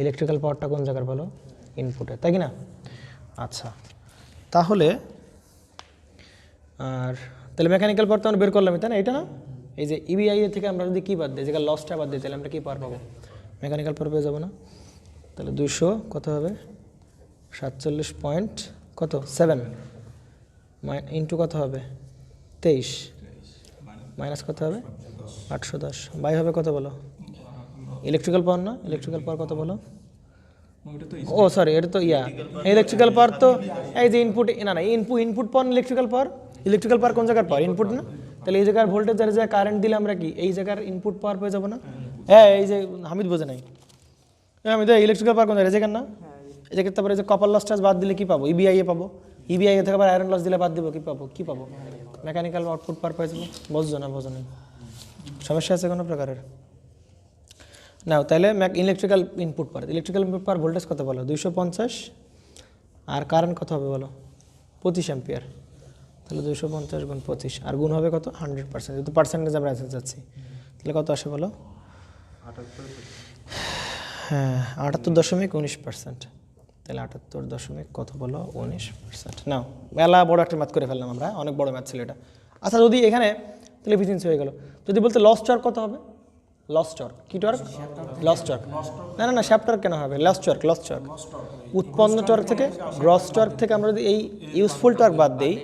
ইলেকট্রিক্যাল পাওয়ারটা কোন জায়গার বলো ইনপুটের, তাই কি না? আচ্ছা তাহলে আর তাহলে মেকানিক্যাল পাওয়ার তো আমরা বের করলাম, তাই না? এটা না, এই যে ইবিআই থেকে আমরা যদি কি বাদ দিই, যেটা লসটা বাদ দিই, তাহলে আমরা কি পাওয়ার পাবো, মেকানিক্যাল পাওয়ার পেয়ে যাবো না? তাহলে 200 কত হবে 47.7 ইন্টু কত হবে 23 মাইনাস কত হবে 810 বাই হবে কত বলো ইলেকট্রিক্যাল পাওয়ার না, ইলেকট্রিক্যাল পাওয়ার কত বলো, ও সরি এটা তো ইলেকট্রিক্যাল পাওয়ার তো এই যে ইনপুট, না না ইনপুট পাওয়ার ইলেকট্রিক্যাল পাওয়ার কোন জায়গার পাওয়ার ইনপুট না? তাহলে এই জায়গার ভোল্টেজ যার জায়গায় কারেন্ট দিলে আমরা কি এই জায়গার ইনপুট পাওয়ার পেয়ে যাবো না? হ্যাঁ এই যে হামিদ বোঝে নাই, আমি তো ইলেকট্রিক্যাল পাওয়ার কোন জায়গায় জায়গার না, এই জায়গায় তারপরে যে কপার লস বাদ দিলে কি পাবো, ইবিআই পাবো, ইবিআই থেকে আবার আয়রন লস দিলে বাদ দিব কি পাবো মেকানিক্যাল আউটপুট পাওয়ার পেয়ে যাবো। বোঝো না সমস্যা আছে কোনো প্রকারের? নাও তাহলে ইলেকট্রিক্যাল ইনপুট পাওয়ার ভোল্টেজ কত বলো 250, আর কারেন্ট কত হবে বলো 25 অ্যাম্পিয়ার। তাহলে 250 গুণ 25 আর গুণ হবে কত 100%, যেহেতু পার্সেন্টেজ আমরা অ্যান্সার যাচ্ছি। তাহলে কত আসে বলো, হ্যাঁ 78.19%। তাহলে 78 কত বলো 19%। নাও মেলা বড় একটা ম্যাথ করে ফেললাম আমরা, অনেক বড় ম্যাথ ছিল এটা। আচ্ছা যদি এখানে তাহলে এফিসিয়েন্সি হয়ে গেল, যদি বলতে লস টর্ক কত হবে, লস টর্ক কি টর্ক, লস টর্ক না শ্যাফট টর্ক কেন হবে, লস টর্ক উৎপন্ন টর্ক থেকে গ্রস টর্ক থেকে আমরা যদি এই ইউজফুল টর্ক বাদ দিই,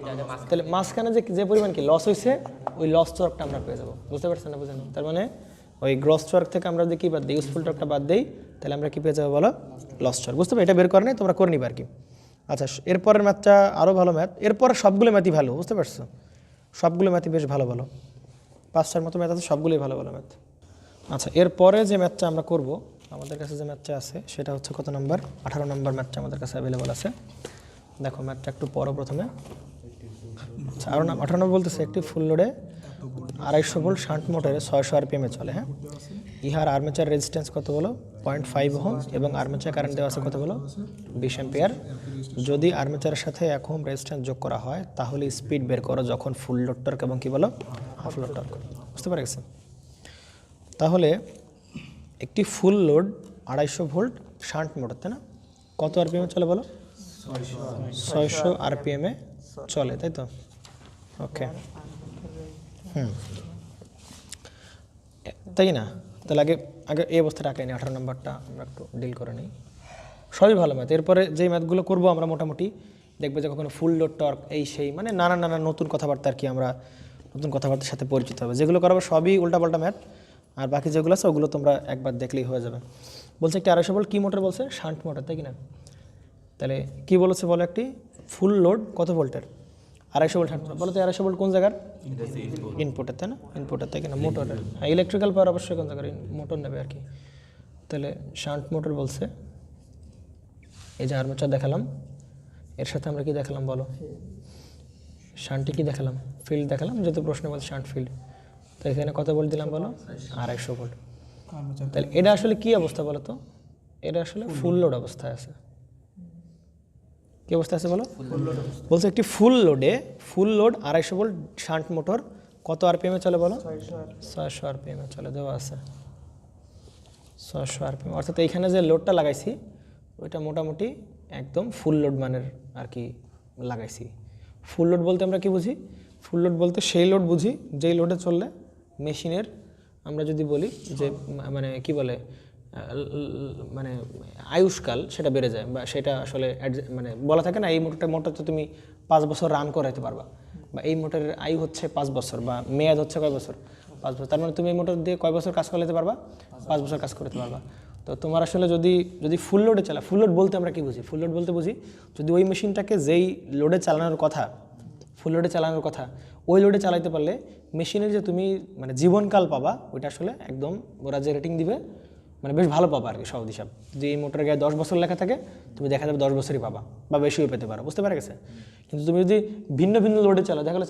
তাহলে মাঝখানে যে পরিমাণ কি লস হয়েছে ওই লস টর্কটা আমরা পেয়ে যাবো। বুঝতে পারছেন না? বুঝেন? তার মানে ওই গ্রস টর্ক থেকে আমরা যদি কি বাদ দিই, ইউজফুল টর্কটা বাদ দিই, তাহলে আমরা কি পেয়ে যাবো বলো লস টর্ক। বুঝতে পারি? এটা বের করে নেই, তোমরা করে নিবা আর কি। আচ্ছা এরপরের ম্যাথটা আরও ভালো ম্যাথ, এরপরে সবগুলো ম্যাথই ভালো। বুঝতে পারছো? সবগুলো ম্যাথই বেশ ভালো 5টার মতো ম্যাথ আছে, সবগুলোই ভালো ম্যাথ। আচ্ছা এরপরে যে ম্যাথটা আমরা করব, আমাদের কাছে যে ম্যাথটা আছে সেটা হচ্ছে কত নাম্বার 18 নম্বর ম্যাথটা আমাদের কাছে অ্যাভেলেবল আছে। দেখো ম্যাথটা একটু পড়ো প্রথমে। আচ্ছা 18 নম্বর বলতেছে একটি ফুল লোডে 250 ভোল্ট শান্ট মোটরে 600 আরপিএমে চলে। হ্যাঁ, ইহার আর্মেচার রেজিস্ট্যান্স কত বলো 0.5 ওহম এবং আর্মেচার কারেন্ট দেওয়া আছে কত বলো 20 অ্যাম্পিয়ার। যদি আর্মেচারের সাথে 1 ওহম রেজিস্ট্যান্স যোগ করা হয় তাহলে স্পিড বের করো যখন ফুল লোড টর্ক এবং কি বলো হাফ লোড টর্ক। বুঝতে পারে গেছে? তাহলে একটি full load 250 volt shunt motor, তাই না, কত আরপিএমে চলে বলো 600 আরপিএমে চলে, তাই তো? ওকে তাই না? তাহলে আগে এই অবস্থাটা আঁকাই নিই, 18 নম্বরটা আমরা একটু ডিল করে নিই। সবই ভালো ম্যাথ। এরপরে যেই ম্যাথগুলো করবো আমরা মোটামুটি দেখবে যে কখনো ফুল লোড টর্ক এই সেই মানে নানা নানা নতুন কথাবার্তা আর কি আমরা নতুন কথাবার্তার সাথে পরিচিত হবে। যেগুলো করাবো সবই উল্টাপাল্টা ম্যাথ, আর বাকি যেগুলো আছে ওগুলো তোমরা একবার দেখলেই হয়ে যাবে। বলছে একটি 250 ভোল্ট কি মোটর বলছে? শান্ট মোটর, তাই কি না? তাহলে কি বলেছে বলো, একটি ফুল লোড কত ভোল্টের 250 ভোল্ট শান্ট মোটর। বলো তো 250 ভোল্ট কোন জায়গার? ইনপুটের, তাই না? ইনপুটের, তাই কিনা? মোটরের। হ্যাঁ, ইলেকট্রিক্যাল পাওয়ার অবশ্যই কোন জায়গার? মোটর নেবে আর কি। তাহলে শান্ট মোটর বলছে, এই যে আর্মেচার দেখালাম, এর সাথে আমরা কি দেখালাম বলো? শান্টে কি দেখালাম? ফিল্ড দেখালাম, যেহেতু প্রশ্ন বলছে শান্ট ফিল্ড। তো এখানে কত ভোল্ট দিলাম বলো? 250 ভোল্ট। তাহলে এটা আসলে কি অবস্থা বলো তো? এটা আসলে ফুল লোড অবস্থায় আছে। কি অবস্থা আছে বলো? বলছে একটি full load 250 volt shunt motor কত আরপিএমে চলে বলো? 600 আরপিএমে চলে, দেওয়া আছে 600 আরপিএম। অর্থাৎ এইখানে যে লোডটা লাগাইছি ওইটা মোটামুটি একদম ফুল লোড মানের আর কি লাগাইছি। ফুল লোড বলতে আমরা কি বুঝি? ফুল লোড বলতে সেই লোড বুঝি যেই লোডে চললে মেশিনের, আমরা যদি বলি যে মানে কি বলে মানে আয়ুষ্কাল সেটা বেড়ে যায়, বা সেটা আসলে মানে বলা থাকে না এই মোটরটা তুমি 5 বছর রান করাইতে পারবা, বা এই মোটরের আয়ু হচ্ছে 5 বছর, বা মেয়াদ হচ্ছে কয় বছর? 5 বছর। তার মানে তুমি এই মোটর দিয়ে কয় বছর কাজ করতে পারবা? 5 বছর কাজ করতে পারবা। তো তোমার আসলে যদি ফুল লোডে চালা, ফুল লোড বলতে আমরা কি বুঝি? ফুল লোড বলতে বুঝি যদি ওই মেশিনটাকে যেই লোডে চালানোর কথা, ফুল লোডে চালানোর কথা, ওই লোডে চালাইতে পারলে মেশিনের যে তুমি মানে জীবনকাল পাবা ওইটা আসলে একদম ওরা যে রেটিং দিবে মানে বেশ ভালো পাবা আর কি। সহজ হিসাব, যদি এই মোটরের গায়ে 10 বছর লেখা থাকে তুমি দেখা যাবে 10 বছরই পাবা, বা বেশিও পেতে পারো। বুঝতে পারা গেছে? কিন্তু তুমি যদি ভিন্ন ভিন্ন লোডে চালাও, দেখা গেলো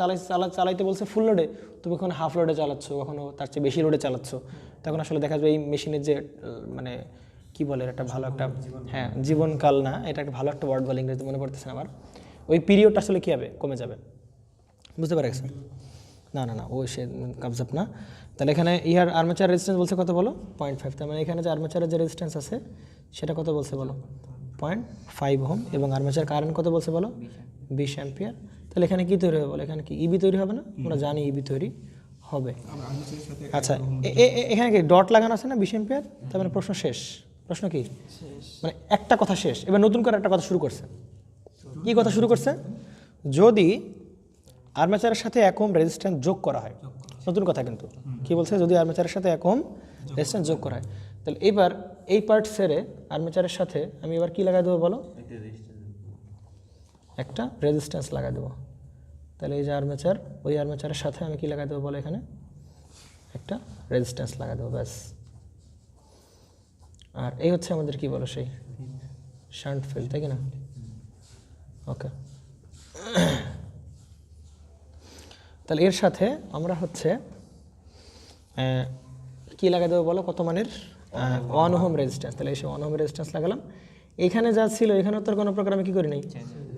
চালাইতে বলছে ফুল লোডে, তুমি কখনো হাফ লোডে চালাচ্ছ, কখনো তার চেয়ে বেশি লোডে চালাচ্ছ, তখন আসলে দেখা যাবে এই মেশিনের যে মানে কি বলে একটা ভালো একটা, হ্যাঁ জীবনকাল না, এটা একটা ভালো একটা ওয়ার্ড বলে, ইংরেজিতে মনে পড়তেছে না আমার, ওই পিরিয়ডটা আসলে কী হবে? কমে যাবে। বুঝতে পারা গেছে? না না না, ওই সে কনসেপ্ট না। তাহলে এখানে ইহার আর্মেচার রেজিস্ট্যান্স বলছে কত বলো? 0.5। তার মানে এখানে যে আর্মেচারের যে রেজিস্ট্যান্স আছে সেটা কত বলছে বলো? 0.5 ওহম। এবং আর্মেচার কারেন্ট কত বলছে বলো? 20 অ্যাম্পিয়ার। তাহলে এখানে কি তৈরি হবে বলো? এখানে কি ইবি তৈরি হবে না? আমরা জানি ইবি তৈরি হবে। আচ্ছা, এখানে কি ডট লাগানো আছে না 20 অ্যাম্পিয়ার? তার মানে প্রশ্ন শেষ। প্রশ্ন কি? মানে একটা কথা শেষ। এবার নতুন করে একটা কথা শুরু করছে। কি কথা শুরু করছে? যদি আর্মেচারের সাথে 1 ওহম রেজিস্ট্যান্স যোগ করা হয়, নতুন কথা কিন্তু কি বলছে? যদি আর্মেচারের সাথে 1 ওহম রেজিস্ট্যান্স যোগ করা হয়, তাহলে এবার এই পার্ট সেরে আর্মেচারের সাথে আমি এবার কি লাগাই দেবো বলো? একটা রেজিস্ট্যান্স লাগাই দেবো। তাহলে এই যে আর্মেচার, ওই আর্মেচারের সাথে আমি কি লাগাই দেবো বলো? এখানে একটা রেজিস্ট্যান্স লাগাই দেবো, ব্যাস। আর এই হচ্ছে আমাদের কি বলো সেই শান্ট ফিল্ড, তাই কি না? ওকে, তাহলে এর সাথে আমরা হচ্ছে কি লাগাই দেবো বলো? কত মানের? 1 ওহম রেজিস্ট্যান্স। তাহলে এসে 1 ওহম রেজিস্ট্যান্স লাগালাম। এখানে যা ছিল এখানেও তো কোনো প্রকার আমি কী করি নাই,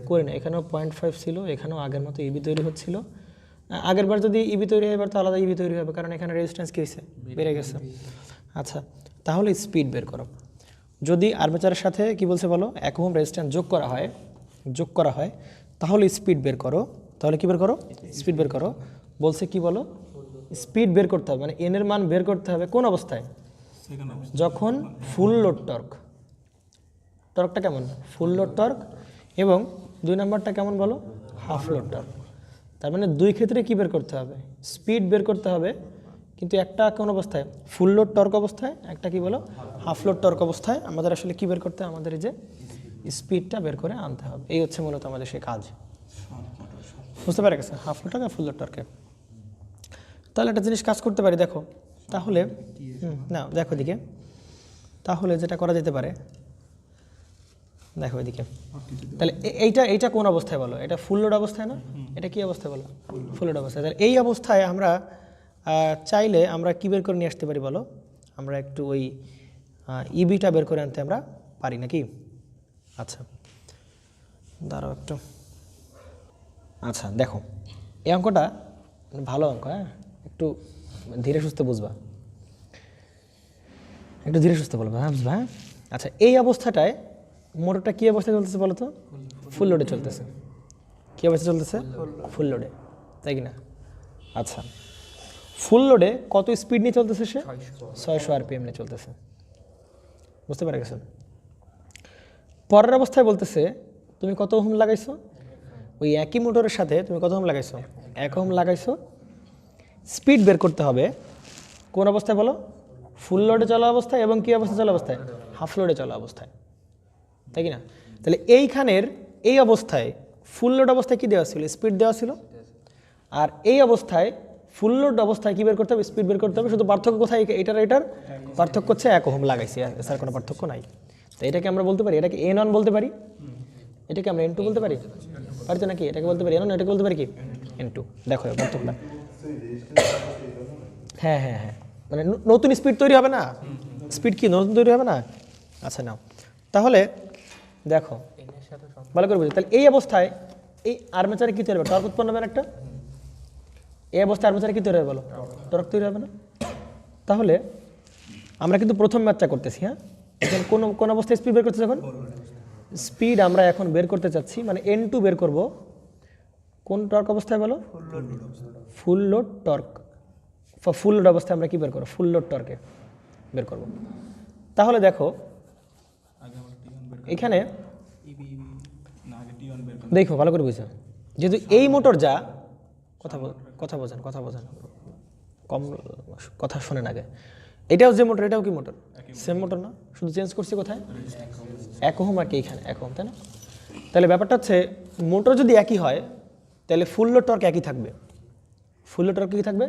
করি না। এখানেও 0.5 ছিল, এখানেও আগের মতো ইবি তৈরি হচ্ছিল। আগের বার যদি ইবি তৈরি হয় এবার তো আলাদা ইবি তৈরি হবে, কারণ এখানে রেজিস্ট্যান্স কী হয়েছে? বেড়ে গেছে। আচ্ছা, তাহলে স্পিড বের করো। যদি আর্মেচারের সাথে কি বলছে বলো? 1 ওহম রেজিস্ট্যান্স যোগ করা হয় তাহলে স্পিড বের করো। তাহলে কি বের করো? স্পিড বের করো। বলছে কি বলো? স্পিড বের করতে হবে, মানে এন এর মান বের করতে হবে কোন অবস্থায়? যখন ফুল লোড টর্ক। টর্কটা কেমন? Full load torque. এবং 2 নম্বরটা কেমন বলো? Half load torque. তার মানে দুই ক্ষেত্রে কি বের করতে হবে? স্পিড বের করতে হবে। কিন্তু একটা কোন অবস্থায়? ফুল লোড টর্ক অবস্থায়। একটা কি বলো? হাফ লোড টর্ক অবস্থায়। আমাদের আসলে কি বের করতে হবে? আমাদের এই যে স্পিডটা বের করে আনতে হবে। এই হচ্ছে মূলত আমাদের সেই কাজ। বুঝতে পারা গেছে? হাফ লোড টর্ক আর ফুল লোড টর্কে। তাহলে একটা জিনিস কাজ করতে পারি, দেখো তাহলে না দেখো এদিকে, তাহলে যেটা করা যেতে পারে দেখো এদিকে, তাহলে এইটা কোন অবস্থায় বলো? এটা ফুল লোড অবস্থায় না? এটা কি অবস্থায় বলো? ফুল লোড অবস্থায়। তাহলে এই অবস্থায় আমরা চাইলে আমরা কি বের করে নিয়ে আসতে পারি বলো? আমরা একটু ওই ইবিটা বের করে আনতে আমরা পারি নাকি? আচ্ছা দাঁড়াও একটু। আচ্ছা দেখো, এই অঙ্কটা ভালো অঙ্ক, হ্যাঁ একটু ধীরে সুস্থে বুঝবা, একটু ধীরে সুস্থে বলবা, হ্যাঁ বুঝবা, হ্যাঁ। আচ্ছা, এই অবস্থাটায় মোটরটা কী অবস্থায় চলতেছে বলো তো? ফুল লোডে চলতেছে। কী অবস্থায় চলতেছে? ফুল লোডে, তাই কি না? আচ্ছা, ফুল লোডে কত স্পিড নিয়ে চলতেছে সে? 600 আরপিএম নিয়ে চলতেছে। বুঝতে পারা গেছে? পরের অবস্থায় বলতেছে তুমি কত ওহম লাগাইছো? ওই একই মোটরের সাথে তুমি কত ওহম লাগাইছো, 1 ওহম লাগাইছো। স্পিড বের করতে হবে কোন অবস্থায় বলো, ফুল লোডে চলা অবস্থায় এবং কি অবস্থায় চলা অবস্থায়, হাফ লোডে চলা অবস্থায়, তাই কি না? তাহলে এইখানের এই অবস্থায় ফুল লোড অবস্থায় কি দেওয়া ছিল, স্পিড দেওয়া ছিল, আর এই অবস্থায় ফুল লোড অবস্থায় কি বের করতে হবে, স্পিড বের করতে হবে। শুধু পার্থক্য কোথায়, এটার পার্থক্য হচ্ছে 1 ওহম লাগাইছি, এছাড়া কোনো পার্থক্য নাই। তো এটাকে আমরা বলতে পারি, এটাকে N1 বলতে পারি, এটাকে আমরা N2 বলতে পারি, পারি তো নাকি? এটাকে বলতে পারি N1, এটাকে বলতে পারি কি N2। দেখো পার্থক্যটা, হ্যাঁ হ্যাঁ হ্যাঁ, মানে নতুন স্পিড তৈরি হবে না, স্পিড কি নতুন তৈরি হবে না? আচ্ছা নাও, তাহলে দেখো ভালো করে বুঝি। তাহলে এই অবস্থায় এই আর্মেচারে কি তৈরি হবে, টর্ক উৎপন্ন হবে একটা। এই অবস্থায় আর্মেচারে কি তৈরি হবে বলো, টর্ক তৈরি হবে না? তাহলে আমরা কিন্তু প্রথম ম্যাচটা করতেছি, হ্যাঁ, এখন কোন অবস্থায় স্পিড বের করতেছি, যখন স্পিড আমরা এখন বের করতে চাচ্ছি, মানে N2 বের করব কোন টর্ক অবস্থায় বলো, full load torque. Full load অবস্থায় আমরা কি বের করবো, ফুল লোড টর্কে বের করব। তাহলে দেখো এখানে দেখো ভালো করে বুঝছো, যেহেতু এই মোটর যা কথা বোঝেন কম কথা শোনেন আগে। এটাও যে মোটর, এটাও কি মোটর, সেম মোটর না, শুধু চেঞ্জ করছি কোথায়, 1 ওহম আর কি এখানে 1 ওহম, তাই না? তাহলে ব্যাপারটা হচ্ছে মোটর যদি একই হয় তাহলে ফুল লোড টর্ক একই থাকবে, ফুল লোড টর্ক কি থাকবে,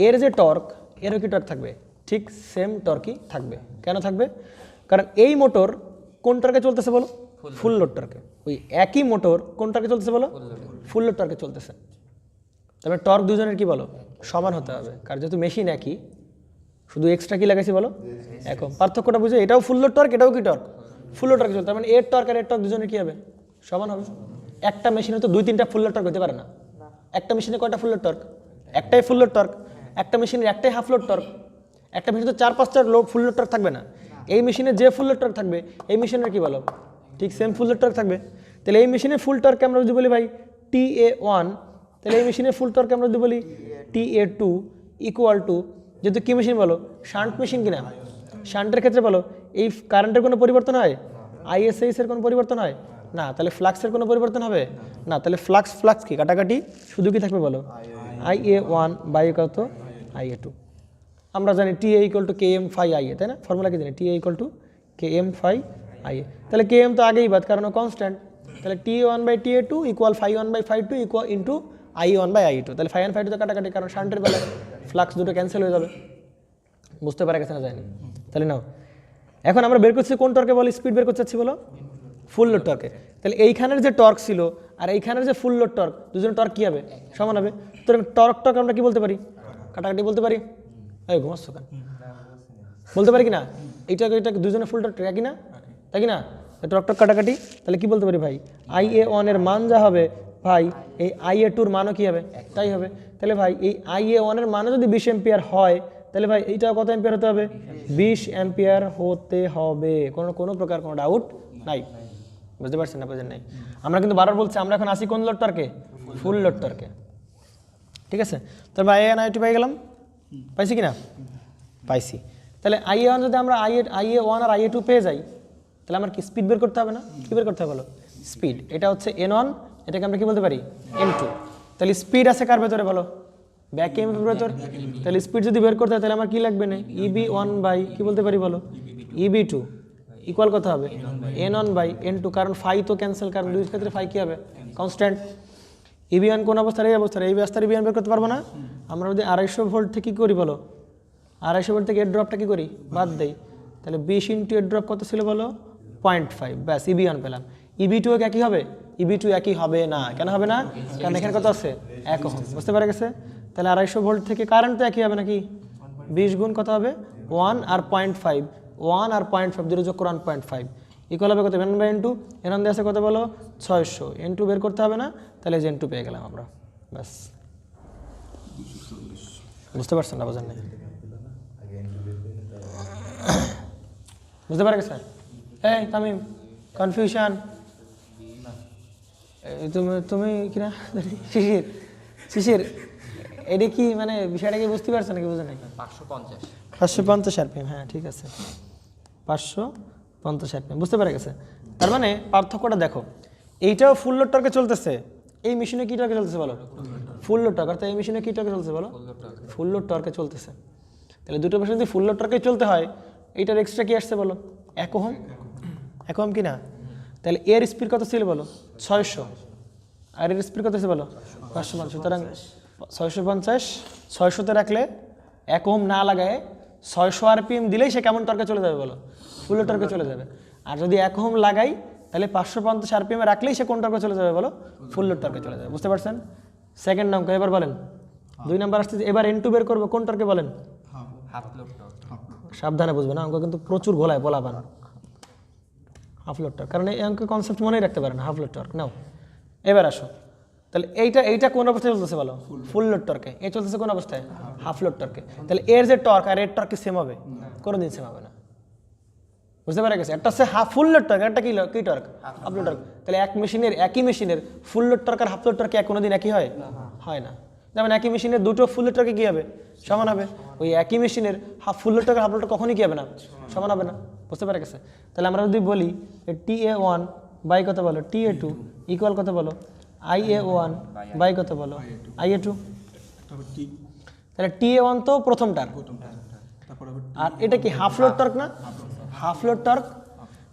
এর যে টর্ক এরও কি টর্ক থাকবে, ঠিক সেম টর্কই থাকবে। কেন থাকবে? কারণ এই মোটর কোন টর্কে চলতেছে বলো, ফুল লোড টর্কে। ওই একই মোটর কোন টর্কে চলতেছে বলো, ফুল লোড টর্কে চলতেছে। তবে টর্ক দুজনের কি বলো, সমান হতে হবে, কারণ যেহেতু মেশিন একই, শুধু এক্সট্রা কি লাগাইছি বলো, 1 ওহম। পার্থক্যটা বুঝে, এটাও ফুল লোড টর্ক, এটাও কি টর্ক, ফুল লোড টর্কে চলতে, তার মানে এর টর্ক আর এর টর্ক দুজনের কি হবে, সমান হবে। একটা মেশিনে তো 2-3টা ফুল লোড টর্ক হতে পারে না। একটা মেশিনে কয়টা ফুল লোড টর্ক, একটাই ফুল লোড টর্ক। একটা মেশিনের একটাই হাফ লোড টর্ক। একটা মেশিনে তো 4-5টা ফুল লোড টর্ক থাকবে না। এই মেশিনে যে ফুল লোড টর্ক থাকবে এই মেশিনের কি বলো, ঠিক সেম ফুল লোড টর্ক থাকবে। তাহলে এই মেশিনের ফুল টর্ক আমরা যদি বলি ভাই TA1, তাহলে এই মেশিনের ফুল টর্ক আমরা যদি বলি TA2 ইকুয়াল টু, যেহেতু কি মেশিন বলো, শান্ট মেশিন কিনা, শান্টের ক্ষেত্রে বলো এই কারেন্টের কোনো পরিবর্তন হয়, ISH এর কোনো পরিবর্তন হয় না, তাহলে ফ্লাক্সের কোনো পরিবর্তন হবে না। তাহলে ফ্লাক্স কি কাটাকাটি, শুধু কি থাকবে বলো, IA1 বাই কত, IA2। আমরা জানি TA equal to KM phi IA, তাই না? ফর্মুলা কি জানি, TA equal to KM phi IA। তাহলে KM তো আগেই বাদ, কারণ কনস্ট্যান্ট। তাহলে TA1 by TA2 equal phi1 by phi2 equal into IA1 by IA2। তাহলে phi1 phi2 তো কাটাকাটি, কারণ শান্টের বেলায় ফ্লাক্স দুটো ক্যান্সেল হয়ে যাবে। বুঝতে পারা গেছে না, যায়নি? তাহলে নাও, এখন আমরা বের করছি কোন টর্কে বলো, স্পিড বের করতে চাচ্ছি বলো, ফুল লোড টর্কে। তাহলে এইখানের যে টর্ক ছিল আর এইখানের যে ফুল লোড টর্ক, দুজনের টর্ক কী হবে, সমান হবে। তো টর্ক আমরা কি বলতে পারি, কাটাকাটি বলতে পারি। এই ঘুমাচ্ছ কেন, বলতে পারি কি না, এটা দুজনের ফুল টর্ক একই না, তাই কি না? টর্ক কাটাকাটি, তাহলে কি বলতে পারি ভাই, IA1 এর মান যা হবে ভাই, এই IA2 এর মানও কি হবে, তাই হবে। তাহলে ভাই এই IA1 এর মানও যদি 20 অ্যাম্পিয়ার হয়, তাহলে ভাই এইটা কত অ্যাম্পিয়ার হতে হবে, 20 অ্যাম্পিয়ার হতে হবে। কোনো প্রকার কোনো ডাউট নাই। বুঝতে পারছেন না, বুঝেন নাই? আমরা কিন্তু বারবার বলছি, আমরা এখন আসি কোন লোড টর্কে, ফুল লোড টর্কে, ঠিক আছে? তাহলে IA1 IA2 পেয়ে গেলাম, পাইছি কি না, পাইছি। তাহলে IA1 যদি আমরা IA1 আর IA2 পেয়ে যাই, তাহলে আমার কি স্পিড বের করতে হবে না, কি বের করতে হবে বলো, স্পিড। এটা হচ্ছে N1, এটাকে আমরা কি বলতে পারি, N2। তাহলে স্পিড আছে কার ভেতরে বলো, ব্যাক এর ভেতর। তাহলে স্পিড যদি বের করতে হয় তাহলে আমার কি লাগবে না, EB1 বাই কি বলতে পারি বলো, EB2 ইকুয়াল কত হবে, N1 বাই N2, কারণ ফাই তো ক্যান্সেল, কারণ দুই ক্ষেত্রে ফাই কি হবে, কনস্ট্যান্ট। EB1 কোন অবস্থায়, এই অবস্থায়, এই অবস্থায় EB1 বের করতে পারবো না। আমরা যদি 250 ভোল্ট থেকে কি করি বলো, 250 ভোল্ট থেকে এর ড্রপটা কি করি, বাদ দেই। তাহলে 20 ইন্টু এর ড্রপ কত ছিল বলো, 0.5, ব্যাস EB1 পেলাম। EB2 একই হবে, EB2 একই হবে না। কেন হবে না, কারণ এখানে কত আছে, 1 ওহম। বুঝতে পারা গেছে? তাহলে 250 ভোল্ট থেকে কারেন্ট তো একই হবে নাকি, 20 গুণ কত হবে 1 আর 0.5, 1 আর 0.5 দুটো যোগ করে 1.5 ইকুয়াল হবে কত, N1 বাই N2। N1 দিয়ে আছে কত বলো, 600। N2 বের করতে হবে না, তাহলে N2 পেয়ে গেলাম আমরা, ব্যাস। বুঝতে পারছেন না, বোঝেন নাই? বুঝতে পারা গেছে? এই তামিম, কনফিউশন, তুমি কিনা শিশির, এটা কি মানে বিষয়টা কি বুঝতে পারছো নাকি, বুঝে নাই? 550 RPM, হ্যাঁ ঠিক আছে, 550 RPM। বুঝতে পারা গেছে? তার মানে পার্থক্যটা দেখো, এইটাও ফুল লোড টর্কে চলতেছে, এই মেশিনে কি টর্কে চলতেছে বলো? Full load torque. অর্থাৎ এই মেশিনে কি টর্কে চলতেছে বলো? ফুল লোড টর্কে চলতেছে। তাহলে দুটো মেশিন যদি ফুল লোড টর্কে চলতে হয়, এইটার এক্সট্রা কি আসছে বলো? 1 ওহম। 1 ওহম কি না? তাহলে এর স্পিড কত ছিল বলো? 600। আর এর স্পিড কত ছিল বলো? 550। সুতরাং 650 600তে রাখলে 1 ওহম না লাগায় 600 আরপিএম দিলেই সে কেমন টর্কে চলে যাবে বলো? ফুল লোড টর্কে চলে যাবে। আর যদি 1 ওহম লাগাই তাহলে 550 আরপিএমে রাখলেই সে কোন টর্কে চলে যাবে বলো? ফুল লোড টর্কে চলে যাবে। বুঝতে পারছেন? সেকেন্ড অঙ্ক এবার বলেন। 2 নাম্বার আসছে। এবার N2 বের করবো, কোন টর্কে বলেন? Half load torque. সাবধানে বুঝবে না, অঙ্ক কিন্তু প্রচুর ঘোলায় বলা পান। হাফ লোড টর্ক, কারণ এই অঙ্কের কনসেপ্ট মনেই রাখতে পারেন। হাফ লোড টর্ক নাও। এবার আসো, তাহলে এইটা কোন অবস্থায় চলতেছে বলো? ফুল লোড টর্কে। এই চলতেছে কোন অবস্থায়? হাফ লোড টর্কে। তাহলে এর যে টর্ক আর এর টর্ক কি সেম হবে? কোনোদিন সেম হবে না। বুঝতে পারা গেছে? একটা হচ্ছে হাফ ফুল লোড টর্ক, একটা কি টর্ক? Half load torque. তাহলে একই মেশিনের ফুল লোড টর্ক আর হাফ লোড টর্ক কোনোদিন একই হয়? হয় না। যেমন একই মেশিনের দুটো ফুল লোড টর্কে কি হবে? সমান হবে। ওই একই মেশিনের ফুল লোড টর্ক আর হাফ লোড টর্ক কখনই কি হবে না? সমান হবে না। বুঝতে পারা গেছে? তাহলে আমরা যদি বলি TA1 বাই কত বলো? TA2 ইকুয়াল কত বলো? IA1 বাই কত বলো? IA2। তাহলে TA1 তো প্রথমটার, আর এটা কি হাফ লোড টর্ক না? Half load torque.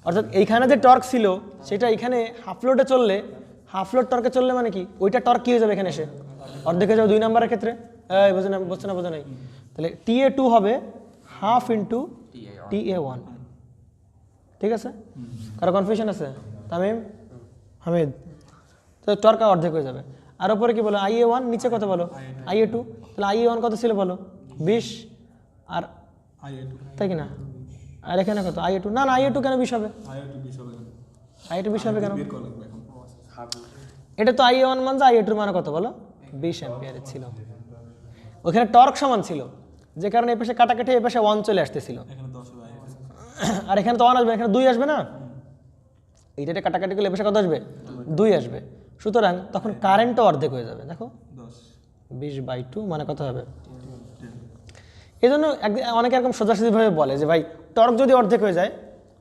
অর্থাৎ এইখানে যে টর্ক ছিল সেটা এখানে হাফ লোডে চললে, হাফ লোড টর্কে চললে মানে কি ওইটা টর্ক কি হয়ে যাবে এখানে এসে? অর্ধেক হয়ে যাবে 2 নাম্বারের ক্ষেত্রে। বুঝছে না বোঝা নাই? তাহলে TA2 হবে হাফ ইন্টু TA1। ঠিক আছে? কারো কনফিউশন আছে? তামিম, হামিদ? তো টর্ক অর্ধেক হয়ে যাবে। আর উপরে কি বলো? IA1, নিচে কত বলো? IA2। তাহলে IA1 কত ছিল বলো? 20। আর তাই কি না? আর এখানে কত? IA2। না IA2 কেন 20 হবে? IA2 20 হবে কেন? এটা তো IA1 মান, IA2 মান কত বলো? 20 অ্যাম্পিয়ারের ছিল। ওখানে টর্ক সমান ছিল, যে কারণে এই পাশে কাটাকাটি এই পাশে 1 চলে আসতেছিল। আর এখানে তো 1 আসবে, এখানে 2 আসবে না? এইটাতে কাটাকাটি করলে এই পাশে কত আসবে? 2 আসবে। সুতরাং তখন কারেন্টও অর্ধেক হয়ে যাবে। দেখো 20/2 মানে কত হবে? এই জন্য অনেকে এরকম সোজাসুজিভাবে বলে যে ভাই টর্ক যদি অর্ধেক হয়ে যায়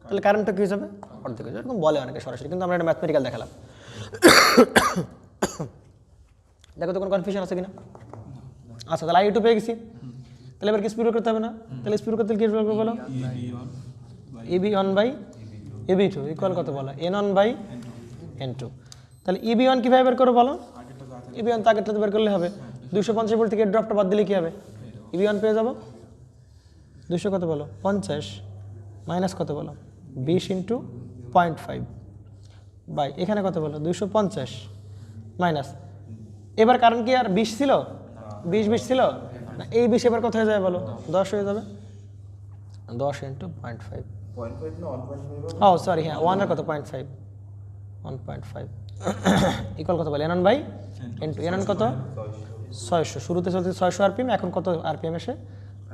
তাহলে কারেন্টটা কী হয়ে যাবে? অর্ধেক হয়ে যাবে। এরকম বলে অনেকে সরাসরি, কিন্তু আমরা একটা ম্যাথমেটিক্যাল দেখালাম। দেখো তো কোনো কনফিউশন আছে কিনা? আচ্ছা, তাহলে IA2 পেয়ে গেছি। তাহলে এবার কি স্পিড করতে হবে না? তাহলে স্পিড করতে কি করবো বলো? EB1 বাই EB2 ইকুয়াল কত বলো? N1/N2। তাহলে EB1 কীভাবে বের করবো বলো? EB1 তো আগেরটাতে বের করলে হবে। 250 ভোল্ট থেকে ড্রপটা বাদ দিলে কী হবে? EB1 পেয়ে যাবো 200 কত বলো? 50 মাইনাস কত বলো? 20 ইন্টু 0.5 বাই এখানে কত বলো? 250 মাইনাস। এবার কারণ কি আর 20 ছিল? 20 ছিল না, এই 20 এবার কত হয়ে যাবে বলো? 10 হয়ে যাবে। 10 ইন্টু 0.5। ও সরি, হ্যাঁ 1 আর কত? 0.5। 1.5 ইকুয়াল কত বলে? N1/N2। N1 কত? 600। শুরুতে চলতে 600 আরপিএম, এখন কত আরপিএম এসে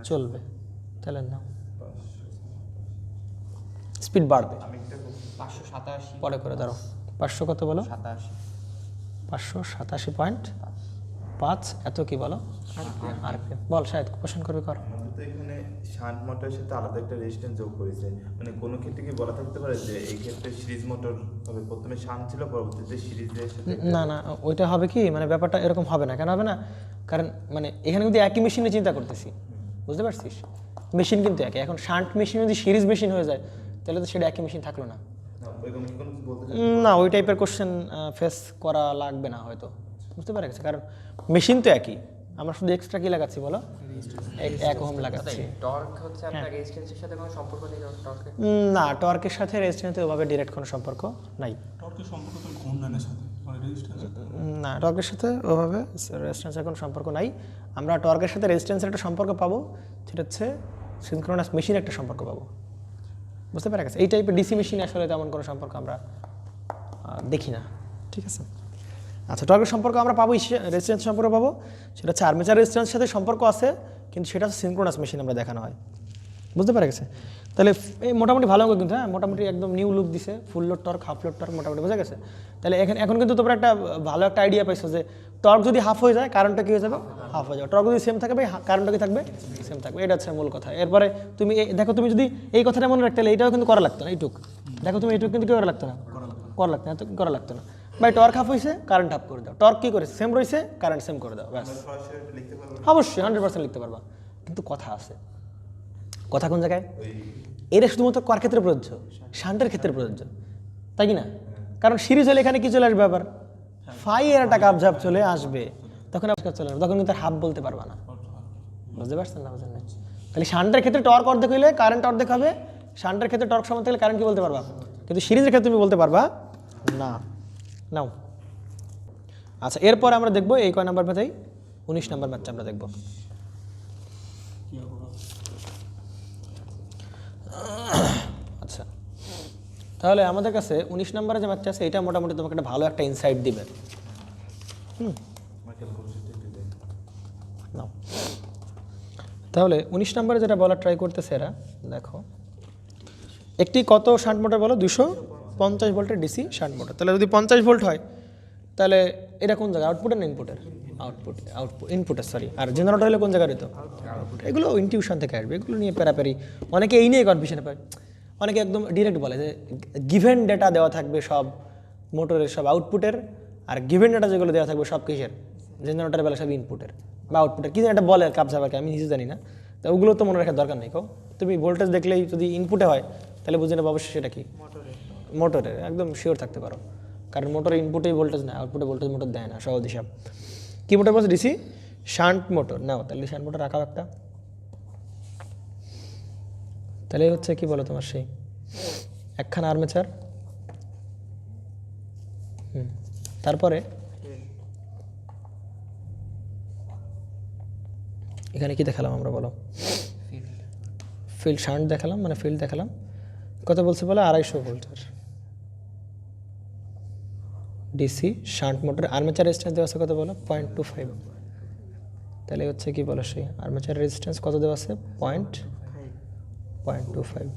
চলবে? তাহলে না স্পিড বাড়বে। 587 পরে করে দাঁড়ো। 500 কত বলো? 587.5 এত কি বলো? আরপিএম। বল শায়দ কোশ্চেন করবে, কর। আমাদের তো এখানে শান্ট মোটরের সাথে আলাদা একটা রেজিস্ট্যান্স যোগ করেছে, মানে কোনো ক্ষেত্রে কি বলা থাকতে পারে যে এই ক্ষেত্রে সিরিজ মোটর হবে? প্রথমে শান্ট ছিল, পরবর্তীতে সিরিজের সাথে। না না, ওইটা হবে কি, মানে ব্যাপারটা এরকম হবে না। কেন হবে না? কারণ মানে এখানে কিন্তু একই মেশিনে চিন্তা করতেছি, বুঝতে পারছিস? মেশিন কিন্তু একই। এখন শান্ট মেশিন যদি সিরিজ মেশিন হয়ে যায় তাহলে তো সেটা একই মেশিন থাকলো না। ওইরকম কি কোনো বলতে না, ওই টাইপের কোশ্চেন ফেস করা লাগবে না হয়তো, বুঝতে পারা গেছে? কারণ মেশিন তো একই, আমরা শুধু এক্সট্রা কি লাগাচ্ছি বলো? 1 ওহম লাগাচ্ছি। টর্ক হচ্ছে আপনার রেজিস্ট্যান্সের সাথে কোনো সম্পর্ক নেই টর্কে? না, টর্কের সাথে রেজিস্ট্যান্সের ওভাবে ডাইরেক্ট কোনো সম্পর্ক নাই। টর্কের সম্পর্ক তো ঘূর্ণনের সাথে, মানে রেজিস্ট্যান্স। না, টর্কের সাথে ওভাবে রেজিস্ট্যান্সের কোনো সম্পর্ক নাই। আমরা টর্কের সাথে রেজিস্ট্যান্সের একটা সম্পর্ক পাবো, সেটা হচ্ছে সিনক্রোনাস মেশিনের একটা সম্পর্ক পাবো, বুঝতে পারা গেছে? এই টাইপের ডিসি মেশিনে আসলে তেমন কোনো সম্পর্ক আমরা দেখি না, ঠিক আছে? আচ্ছা, টর্কের সম্পর্ক আমরা পাবো, রেজিস্ট্যান্স সম্পর্ক পাবো, সেটা হচ্ছে আর্মেচার রেজিস্ট্যান্সের সাথে সম্পর্ক আছে, কিন্তু সেটা হচ্ছে সিনক্রোনাস মেশিন আমরা দেখানো হয়, বুঝতে পারা গেছে? তাহলে এই মোটামুটি ভালো অঙ্ক কিন্তু, হ্যাঁ মোটামুটি একদম নিউ লুক দিছে। ফুল load torque, half load torque মোটামুটি বোঝা গেছে। তাহলে এখন কিন্তু তোমরা একটা ভালো একটা আইডিয়া পাইছো যে টর্ক যদি হাফ হয়ে যায় কারেন্টটা কী হয়ে যাবে? হাফ হয়ে যাবে। টর্ক যদি সেম থাকবে কারেন্টটা কি থাকবে? সেম থাকবে। এটা হচ্ছে মূল কথা। এরপরে তুমি দেখো, তুমি যদি এই কথাটা মনে রাখতে হলে এইটাও কিন্তু করা লাগতো না, এইটুক দেখো, তুমি এইটুক কিন্তু কী করা লাগতো না, করা লাগতো না, করা লাগতো না। ভাই টর্ক হাফ হয়েছে, কারেন্ট হাফ করে দাও। টর্ক কী করেছে, সেম রয়েছে, কারেন্ট সেম করে দাও, ব্যাস। সরাসরি এটা লিখতে পারবো না? অবশ্যই 100% লিখতে পারবা, কিন্তু কথা আছে। কথা কোন জায়গায়? ওই এটা শুধুমাত্র কার ক্ষেত্রে প্রযোজ্য? শান্টের ক্ষেত্রে প্রযোজ্য, তাই কি না? কারণ সিরিজ হলে এখানে কি চলে আসবে, আবার ফাই এর একটা কাপঝাপ চলে আসবে, তখন আবার চলে আসবে, তখন কিন্তু হাফ বলতে পারবা না। বুঝতে পারছেন না? বুঝলেন না? তাহলে শান্টের ক্ষেত্রে টর্ক অর্ধেক হইলে কারেন্ট অর্ধেক হবে, শান্টের ক্ষেত্রে টর্ক সমান থাকলে কারেন্ট কি বলতে পারবা, কিন্তু সিরিজের ক্ষেত্রে তুমি বলতে পারবা না। নাও আচ্ছা, এরপর আমরা দেখবো এই কয় নাম্বার ম্যাচেই 19 নাম্বার ম্যাচটা আমরা দেখবো। কি হবে? আচ্ছা, তাহলে আমাদের কাছে 19 নম্বরে যে ম্যাচটা আছে এটা মোটামুটি তোমাকে একটা ভালো একটা ইনসাইট দিবে। আমার ক্যালকুলেশনটা একটু দেখ। নাও, তাহলে 19 নম্বরে যেটা বলার ট্রাই করতেছে এরা, দেখো একটি কত শান্ট মোটর বলো, 250 ভোল্টের ডিসি শান্ট মোটর। তাহলে যদি 50 ভোল্ট হয় তাহলে এটা কোন জায়গায়, আউটপুটের না ইনপুটের? ইনপুটের, সরি। আর জেনারেটর হলে কোন জায়গায় হতো? এগুলো ইনটিউশন থেকে আসবে, এগুলো নিয়ে প্যারাপ্যারি অনেকে এই নিয়ে কনফিউশনে পায়। অনেকে একদম ডিরেক্ট বলে যে গিভেন ডেটা দেওয়া থাকবে সব মোটরের, সব আউটপুটের, আর গিভেন ডেটা যেগুলো দেওয়া থাকবে সব কিসের, জেনারেটরের বেলা সব ইনপুটের বা আউটপুটের, কিছু একটা বলে কাপঝাপাকে, আমি নিজে জানি না। তো ওগুলো তো মনে রাখার দরকার নেই। কো তুমি ভোল্টেজ দেখলেই যদি ইনপুটে হয় তাহলে বুঝে নেবে অবশ্যই সেটা কি মোটরের, একদম শিওর থাকতে পারো, কারণ মোটরের ইনপুটেই ভোল্টেজ না, আউটপুটে ভোল্টেজ মোটর দেয় না, সহজ হিসাব। কী মোটর বলছে? DC shunt motor. নাও তাহলে শান্ট মোটর রাখাও একটা, তাহলে হচ্ছে কি বলো তোমার সেই একখানা আর্মেচার, তারপরে এখানে কি দেখালাম আমরা বলো, ফিল্ড শান্ট দেখালাম, মানে ফিল্ড দেখালাম। কত বলছে বলো? 250 ভোল্টের DC shunt motor. Armature resistance দেওয়া আছে কত বলো? 0.25। তাহলে হচ্ছে কি বলো সেই আর্মেচার রেজিস্ট্যান্স কত দেওয়া আছে? 0.25।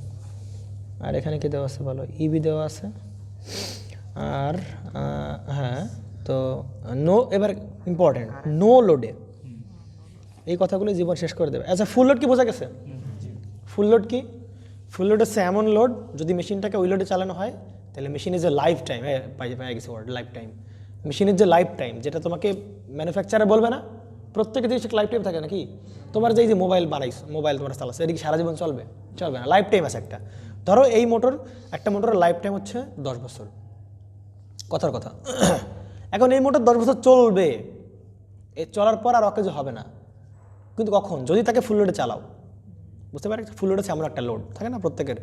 আর এখানে কি দেওয়া আছে বলো? ইবি দেওয়া আছে। আর হ্যাঁ, তো নো, এবার ইম্পর্টেন্ট, নো লোডে, এই কথাগুলো জীবন শেষ করে দেবে। আচ্ছা, ফুল লোড কি বোঝা গেছে? ফুল লোড কি? ফুল লোড হচ্ছে এমন লোড যদি মেশিনটাকে ওই লোডে চালানো হয় তাহলে মেশিনের যে লাইফ টাইম, পাই গেছে ওয়ার্ড, লাইফ টাইম, মেশিনের যে লাইফ টাইম, যেটা তোমাকে ম্যানুফ্যাকচারার বলবে না, প্রত্যেকের জিনিস লাইফ টাইম থাকে নাকি? তোমার যে এই যে মোবাইল বানাইছো, মোবাইল তোমার চালাচ্ছে, এদিকে সারা জীবন চলবে? চলবে না, লাইফ টাইম আছে একটা। ধরো এই মোটর, একটা মোটরের লাইফ টাইম হচ্ছে 10 বছর, কথার কথা। এখন এই মোটর 10 বছর চলবে, এই চলার পর আর অকেজ হবে না, কিন্তু কখন? যদি তাকে ফুল লোডে চালাও। বুঝতে পারি? ফুল লোড হচ্ছে এমন একটা লোড থাকে না প্রত্যেকের।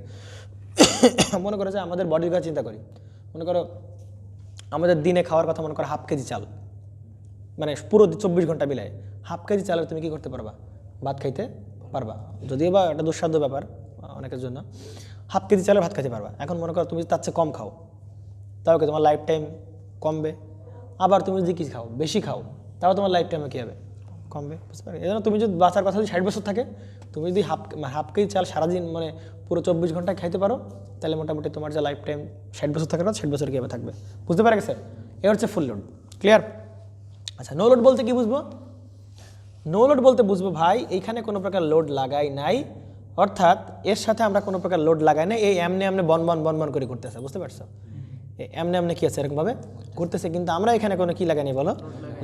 মনে করে যে আমাদের বডির কথা চিন্তা করি, মনে করো আমাদের দিনে খাওয়ার কথা, মনে করো 1/2 কেজি চাল, মানে পুরো 24 ঘন্টা মিলায় 1/2 কেজি চালের তুমি কী করতে পারবা? ভাত খাইতে পারবা, যদিও বা একটা দুঃসাধ্য ব্যাপার অনেকের জন্য। 1/2 কেজি চালের ভাত খাইতে পারবা। এখন মনে করো তুমি তার চেয়ে কম খাও, তাও কি তোমার লাইফ টাইম কমবে? আবার তুমি যদি কি খাও, বেশি খাও, তাও তোমার লাইফ টাইমে কী হবে? কমবে। বুঝতে পারি? এই জন্য তুমি যদি বাঁচার কথা যদি 60 বছর থাকে, তুমি যদি হাফ কেজি চাল সারাদিন মানে পুরো 24 ঘন্টায় খাইতে পারো, তাহলে মোটামুটি তোমার যে লাইফ টাইম 60 বছর থাকার কথা 60 বছর কীভাবে থাকবে। বুঝতে পারা গেছে? এ হচ্ছে ফুল লোড। ক্লিয়ার? আচ্ছা, নো লোড বলতে কি বুঝবো? নো লোড বলতে বুঝবো ভাই এইখানে কোনো প্রকার লোড লাগাই নাই, অর্থাৎ এর সাথে আমরা কোনো প্রকার লোড লাগাই নাই, এই এমনি বন করে করতেছে। বুঝতে পারছো? এমনি কি আছে এরকমভাবে করতেছে, কিন্তু আমরা এখানে কোনো কি লাগাইনি বলো?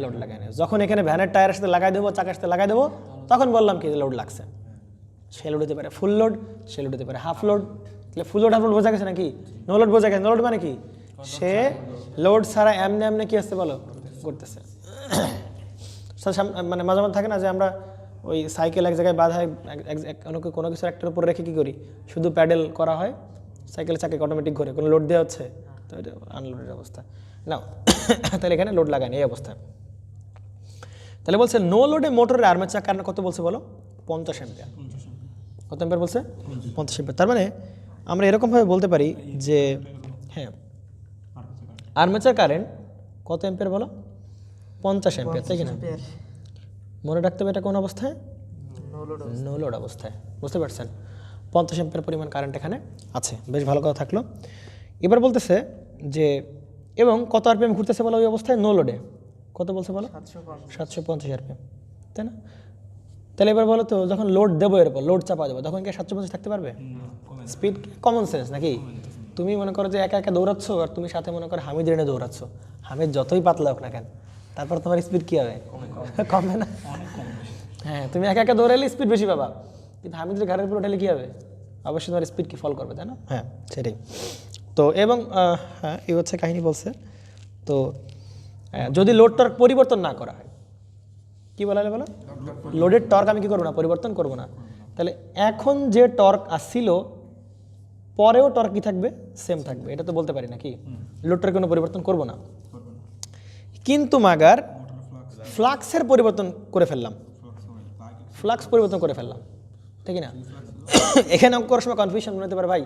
লোড লাগাই নাই। যখন এখানে ভ্যানের টায়ারের সাথে লাগাই দেবো, চাকার সাথে লাগাই দেবো, তখন বললাম কি লোড লাগছে। সে লোড হতে পারে ফুল লোড, সে লোড হতে পারে হাফ লোড। তাহলে ফুল লোড হাফ লোড বোঝা গেছে নাকি? নো লোড বোঝা গেছে। নো লোড মানে কি? সে লোড ছাড়া এমনি কি আসতে বলো করতেছে। মানে মাঝে মাঝে থাকে না যে আমরা ওই সাইকেল এক জায়গায় বাঁধা হয়, কোনো কিছু একটার উপরে রেখে কী করি, শুধু প্যাডেল করা হয়, সাইকেলের চাকাকে অটোমেটিক ঘরে, কোনো লোড দেওয়া হচ্ছে, তো এটা আনলোডের অবস্থা না। তাহলে এখানে লোড লাগায়নি এই অবস্থায়। তাহলে বলছে নো লোডে মোটরের আর্মেচার কারেন্ট কত বলছে বলো? 50 অ্যাম্পিয়ার। কত অ্যাম্পিয়ার বলছে? 50 অ্যাম্পিয়ার। তার মানে আমরা এরকমভাবে বলতে পারি যে হ্যাঁ, আর্মেচার কারেন্ট কত অ্যাম্পিয়ার বলো? 50 অ্যাম্পিয়ার, তাই কিনা? মনে রাখতে হবে এটা কোন অবস্থায়? নো লোড অবস্থায়। বুঝতে পারছেন? 50 অ্যাম্পিয়ার পরিমাণ কারেন্ট এখানে আছে। বেশ ভালো কথা থাকলো। এবার বলতেছে যে এবং কত আরপিএম ঘুরতেছে বলো ওই অবস্থায়? নো লোডে কত বলছে বলো? 750 আরপিএম, তাই না? তাহলে এবার বলো তো যখন লোড দেবো, এরপর লোড চাপা দেবো, তখন কি 750 থাকতে পারবে? স্পিড কমন সেন্স নাকি? তুমি মনে করো যে একা একা দৌড়াচ্ছ, আর তুমি সাথে মনে করো হামিদ রেনে দৌড়াচ্ছ, আমি যতই পাতলা হোক না কেন, তারপর তোমার স্পিড কী হবে? কমবে না? হ্যাঁ, তুমি একা একা দৌড়ালে স্পিড বেশি পাবা, কিন্তু আমি যদি ঘাড়ের উপর উঠালে কী হবে? অবশ্যই তোমার স্পিড কি ফল করবে, তাই না? হ্যাঁ, সেটাই। তো এবং হ্যাঁ, এই হচ্ছে কাহিনী বলছে। তো যদি লোড টর্ক পরিবর্তন না করা হয়, কি বলা বলো, লোডের টর্ক আমি কি করবো না, পরিবর্তন করবো না, তাহলে এখন যে টর্ক আসছিল পরেও টর্ক কি থাকবে? সেম থাকবে। এটা তো বলতে পারি না কি লোড টর্ক কোনো পরিবর্তন করবো না, কিন্তু মাগার ফ্লাক্সের পরিবর্তন করে ফেললাম, ফ্লাক্স পরিবর্তন করে ফেললাম, ঠিক না? এখানে অঙ্ক করার সময় কনফিউশন মনে হতে পারে, ভাই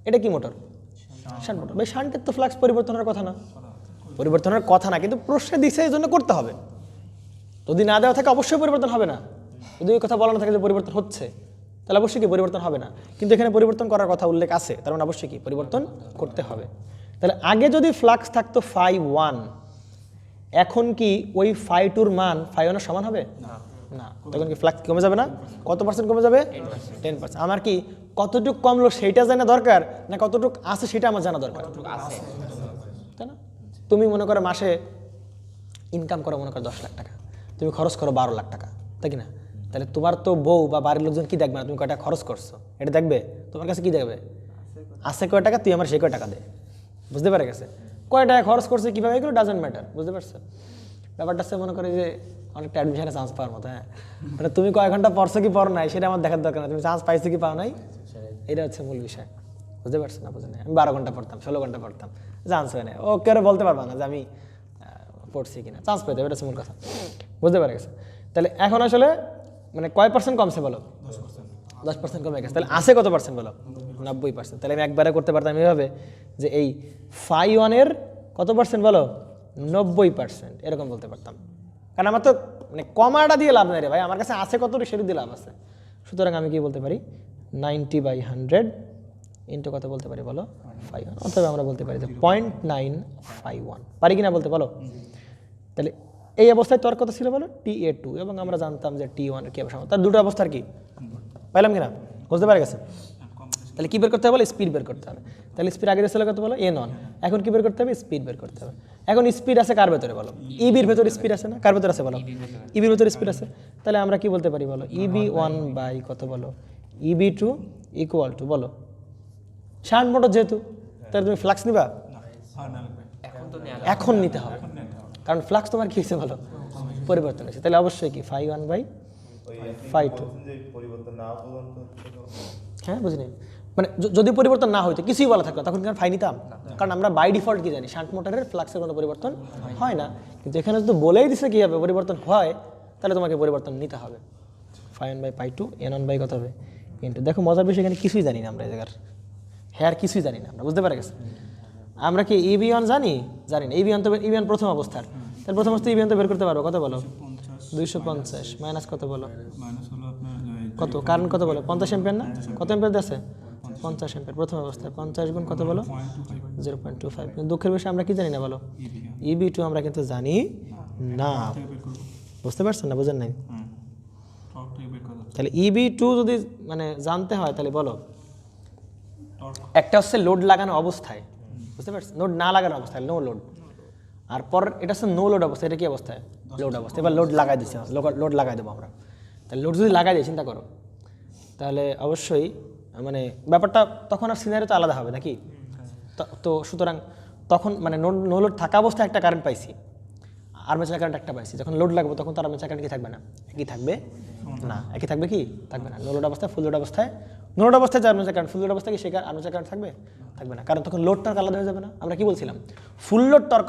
এটা কি মোটর? Shunt motor. ভাই শান্টের তো ফ্লাক্স পরিবর্তনের কথা না, পরিবর্তনের কথা না, কিন্তু প্রশ্নে দিচ্ছে এই জন্য করতে হবে। যদি না দেওয়া থাকে অবশ্যই পরিবর্তন হবে না, যদি ওই কথা বলা না থাকে যে পরিবর্তন হচ্ছে, তাহলে অবশ্যই কি পরিবর্তন হবে না। কিন্তু এখানে পরিবর্তন করার কথা উল্লেখ আছে, তার মানে অবশ্যই কি পরিবর্তন করতে হবে। তাহলে আগে যদি ফ্লাক্স থাকতো φ1, এখন কি ওই φ2 এর মান φ1 এর সমান হবে? না, তখন কি ফ্লাক্স কমে যাবে না? কত পার্সেন্ট কমে যাবে? 10%। আমার কি কতটুকু কমলো সেইটা জানা দরকার, না কতটুকু আছে সেটা আমার জানা দরকার, তাই না? তুমি মনে করো মাসে ইনকাম করো মনে করো 10 লাখ টাকা, তুমি খরচ করো 12 লাখ টাকা, তাই কি না? তাহলে তোমার তো বউ বা বাড়ির লোকজন কি দেখবে না তুমি কয়টা খরচ করছো, এটা দেখবে। তোমার কাছে কি দেখবে? আছে কয় টাকা, তুই আমার সেই কয় টাকা দে। বুঝতে পারে গেছে? কয় টাকা খরচ করছে কীভাবে, এগুলো ডাজেন্ট ম্যাটার। বুঝতে পারছো ব্যাপারটা? সে মনে করে যে অনেকটা অ্যাডমিশনে চান্স পাওয়ার মতো। হ্যাঁ, মানে তুমি কয় ঘন্টা পড়ছো কি পড়ো নাই সেটা আমার দেখার দরকার না, তুমি চান্স পাইছো কি পাও নাই, এটা হচ্ছে মূল বিষয়। বুঝতে পারছো না? বুঝে নাই? আমি 12 ঘন্টা পড়তাম, 16 ঘন্টা পড়তাম, চান্স হয় না, ও কেউ বলতে পারবা না যে আমি পড়ছি কিনা, চান্স পেতে হবে, এটা হচ্ছে মূল কথা। বুঝতে পারে গেছে? তাহলে এখন আসলে মানে কয় পার্সেন্ট কমছে বলো? 10% কমে গেছে। তাহলে আছে কত পার্সেন্ট বলো? 90%। তাহলে আমি একবারে করতে পারতাম এইভাবে যে এই φ1 এর কত পার্সেন্ট বলো? 90%, এরকম বলতে পারতাম। কারণ আমার তো মানে কমাটা দিয়ে লাভ নাই রে ভাই, আমার কাছে আছে কত সেটা দিয়ে লাভ আছে। সুতরাং আমি কি বলতে পারি? 90/100 ইন্টু কত বলতে পারি বলো? φ1। অথবা আমরা বলতে পারি যে 0.951, পারি কিনা বলতে বলো? তাহলে এই অবস্থায় তোর কত ছিল বলো? TA2, এবং আমরা জানতাম যে T1 কি হবে, তার দুটো অবস্থার কি পাইলাম কিনা? বুঝতে পারে গেছে? তাহলে কি বের করতে হবে? স্পিড বের করতে হবে। তাহলে স্পিড আগে ছিল কত বলো? n1। এখন কি বের করতে হবে? স্পিড বের করতে হবে। এখন স্পিড আছে কার ভেতরে বলো? ইবির ভেতরে স্পিড আছে না? কার ভেতরে আছে বলো? ইবির ভেতরে স্পিড আছে। তাহলে আমরা কি বলতে পারি বলো? EB1 বাই কত বলো? EB2 ইকুয়াল টু বলো শান্ট মোটর যেহেতু, তাহলে তুমি ফ্লাক্স নিবা? এখন নিতে হবে, কারণ ফ্লাক্স তোমার কি হয়েছে বলো? পরিবর্তন হয়েছে। তাহলে অবশ্যই কি φ1 বাই φ2। পরিবর্তন না পর্যন্ত হ্যাঁ, বুঝিনি। মানে যদি পরিবর্তন না হইতো, কিছুই বলা থাকতো, তখন কেন ফাই নিতাম? কারণ আমরা বাই ডিফল্ট কি জানি, শান্ট মোটরের ফ্লাক্সের কোনো পরিবর্তন হয় না। কিন্তু এখানে যদি বলেই দিছে কি হবে পরিবর্তন হয়, তাহলে তোমাকে পরিবর্তন নিতে হবে। φ1 বাই φ2 n1 বাই কত হবে? ইন্টু। দেখো মজার বিষয়, এখানে কিছুই জানি না আমরা, এই জায়গার হ্যাঁ কিছুই জানি না আমরা। বুঝতে পারে গেছে? আমরা কি EB1 জানি? জানি না। EB1 তো EB1 প্রথম অবস্থার, তাহলে প্রথম অবস্থায় EB1 তো বের করতে পারবো। কত বলো? 250 মাইনাস কত বলো? কত কারণ কত বলো? 50 এম্পিয়ার না? কত এম্পিয়ার আছে? 50 এম্পিয়ার প্রথম অবস্থায়। 50 গুণ কত বলো? 0.25। কিন্তু দুঃখের বিষয় আমরা কি জানি না বলো? EB2 আমরা কিন্তু জানি না। বুঝতে পারছেন না? বুঝেন নাই? তাহলে EB2 যদি মানে জানতে হয় তাহলে বলো, একটা হচ্ছে লোড লাগানো অবস্থায়, বুঝতে পারছেন? লোড না লাগানো অবস্থায়, নো লোড। আর পর এটা হচ্ছে নো লোড অবস্থা, এটা কি অবস্থায়? লোড অবস্থা। এবার লোড লাগাই দিচ্ছি, লোড লাগাই দেবো আমরা। তাহলে লোড যদি লাগাই দিই, চিন্তা করো, তাহলে অবশ্যই মানে ব্যাপারটা তখন আর সিনারি তো আলাদা হবে নাকি? তো সুতরাং তখন মানে নো লোড থাকা অবস্থায় একটা কারেন্ট পাইছি, আর্মেচার কারেন্ট একটা পাইছি, যখন লোড লাগবে তখন তো আর্মেচার কারেন্ট কি থাকবে না? একই থাকবে না? একই থাকবে কি? থাকবে না। নো লোড অবস্থায়, ফুল লোড অবস্থায়, নো লোড অবস্থায় যে আর্মেচার কারেন্ট, ফুল লোড অবস্থায় কি সে আর্মেচার কারেন্ট থাকবে? থাকবে না, কারণ তখন লোড টর্ক আলাদা হয়ে যাবে না। আমরা কি বলছিলাম? ফুল লোড টর্ক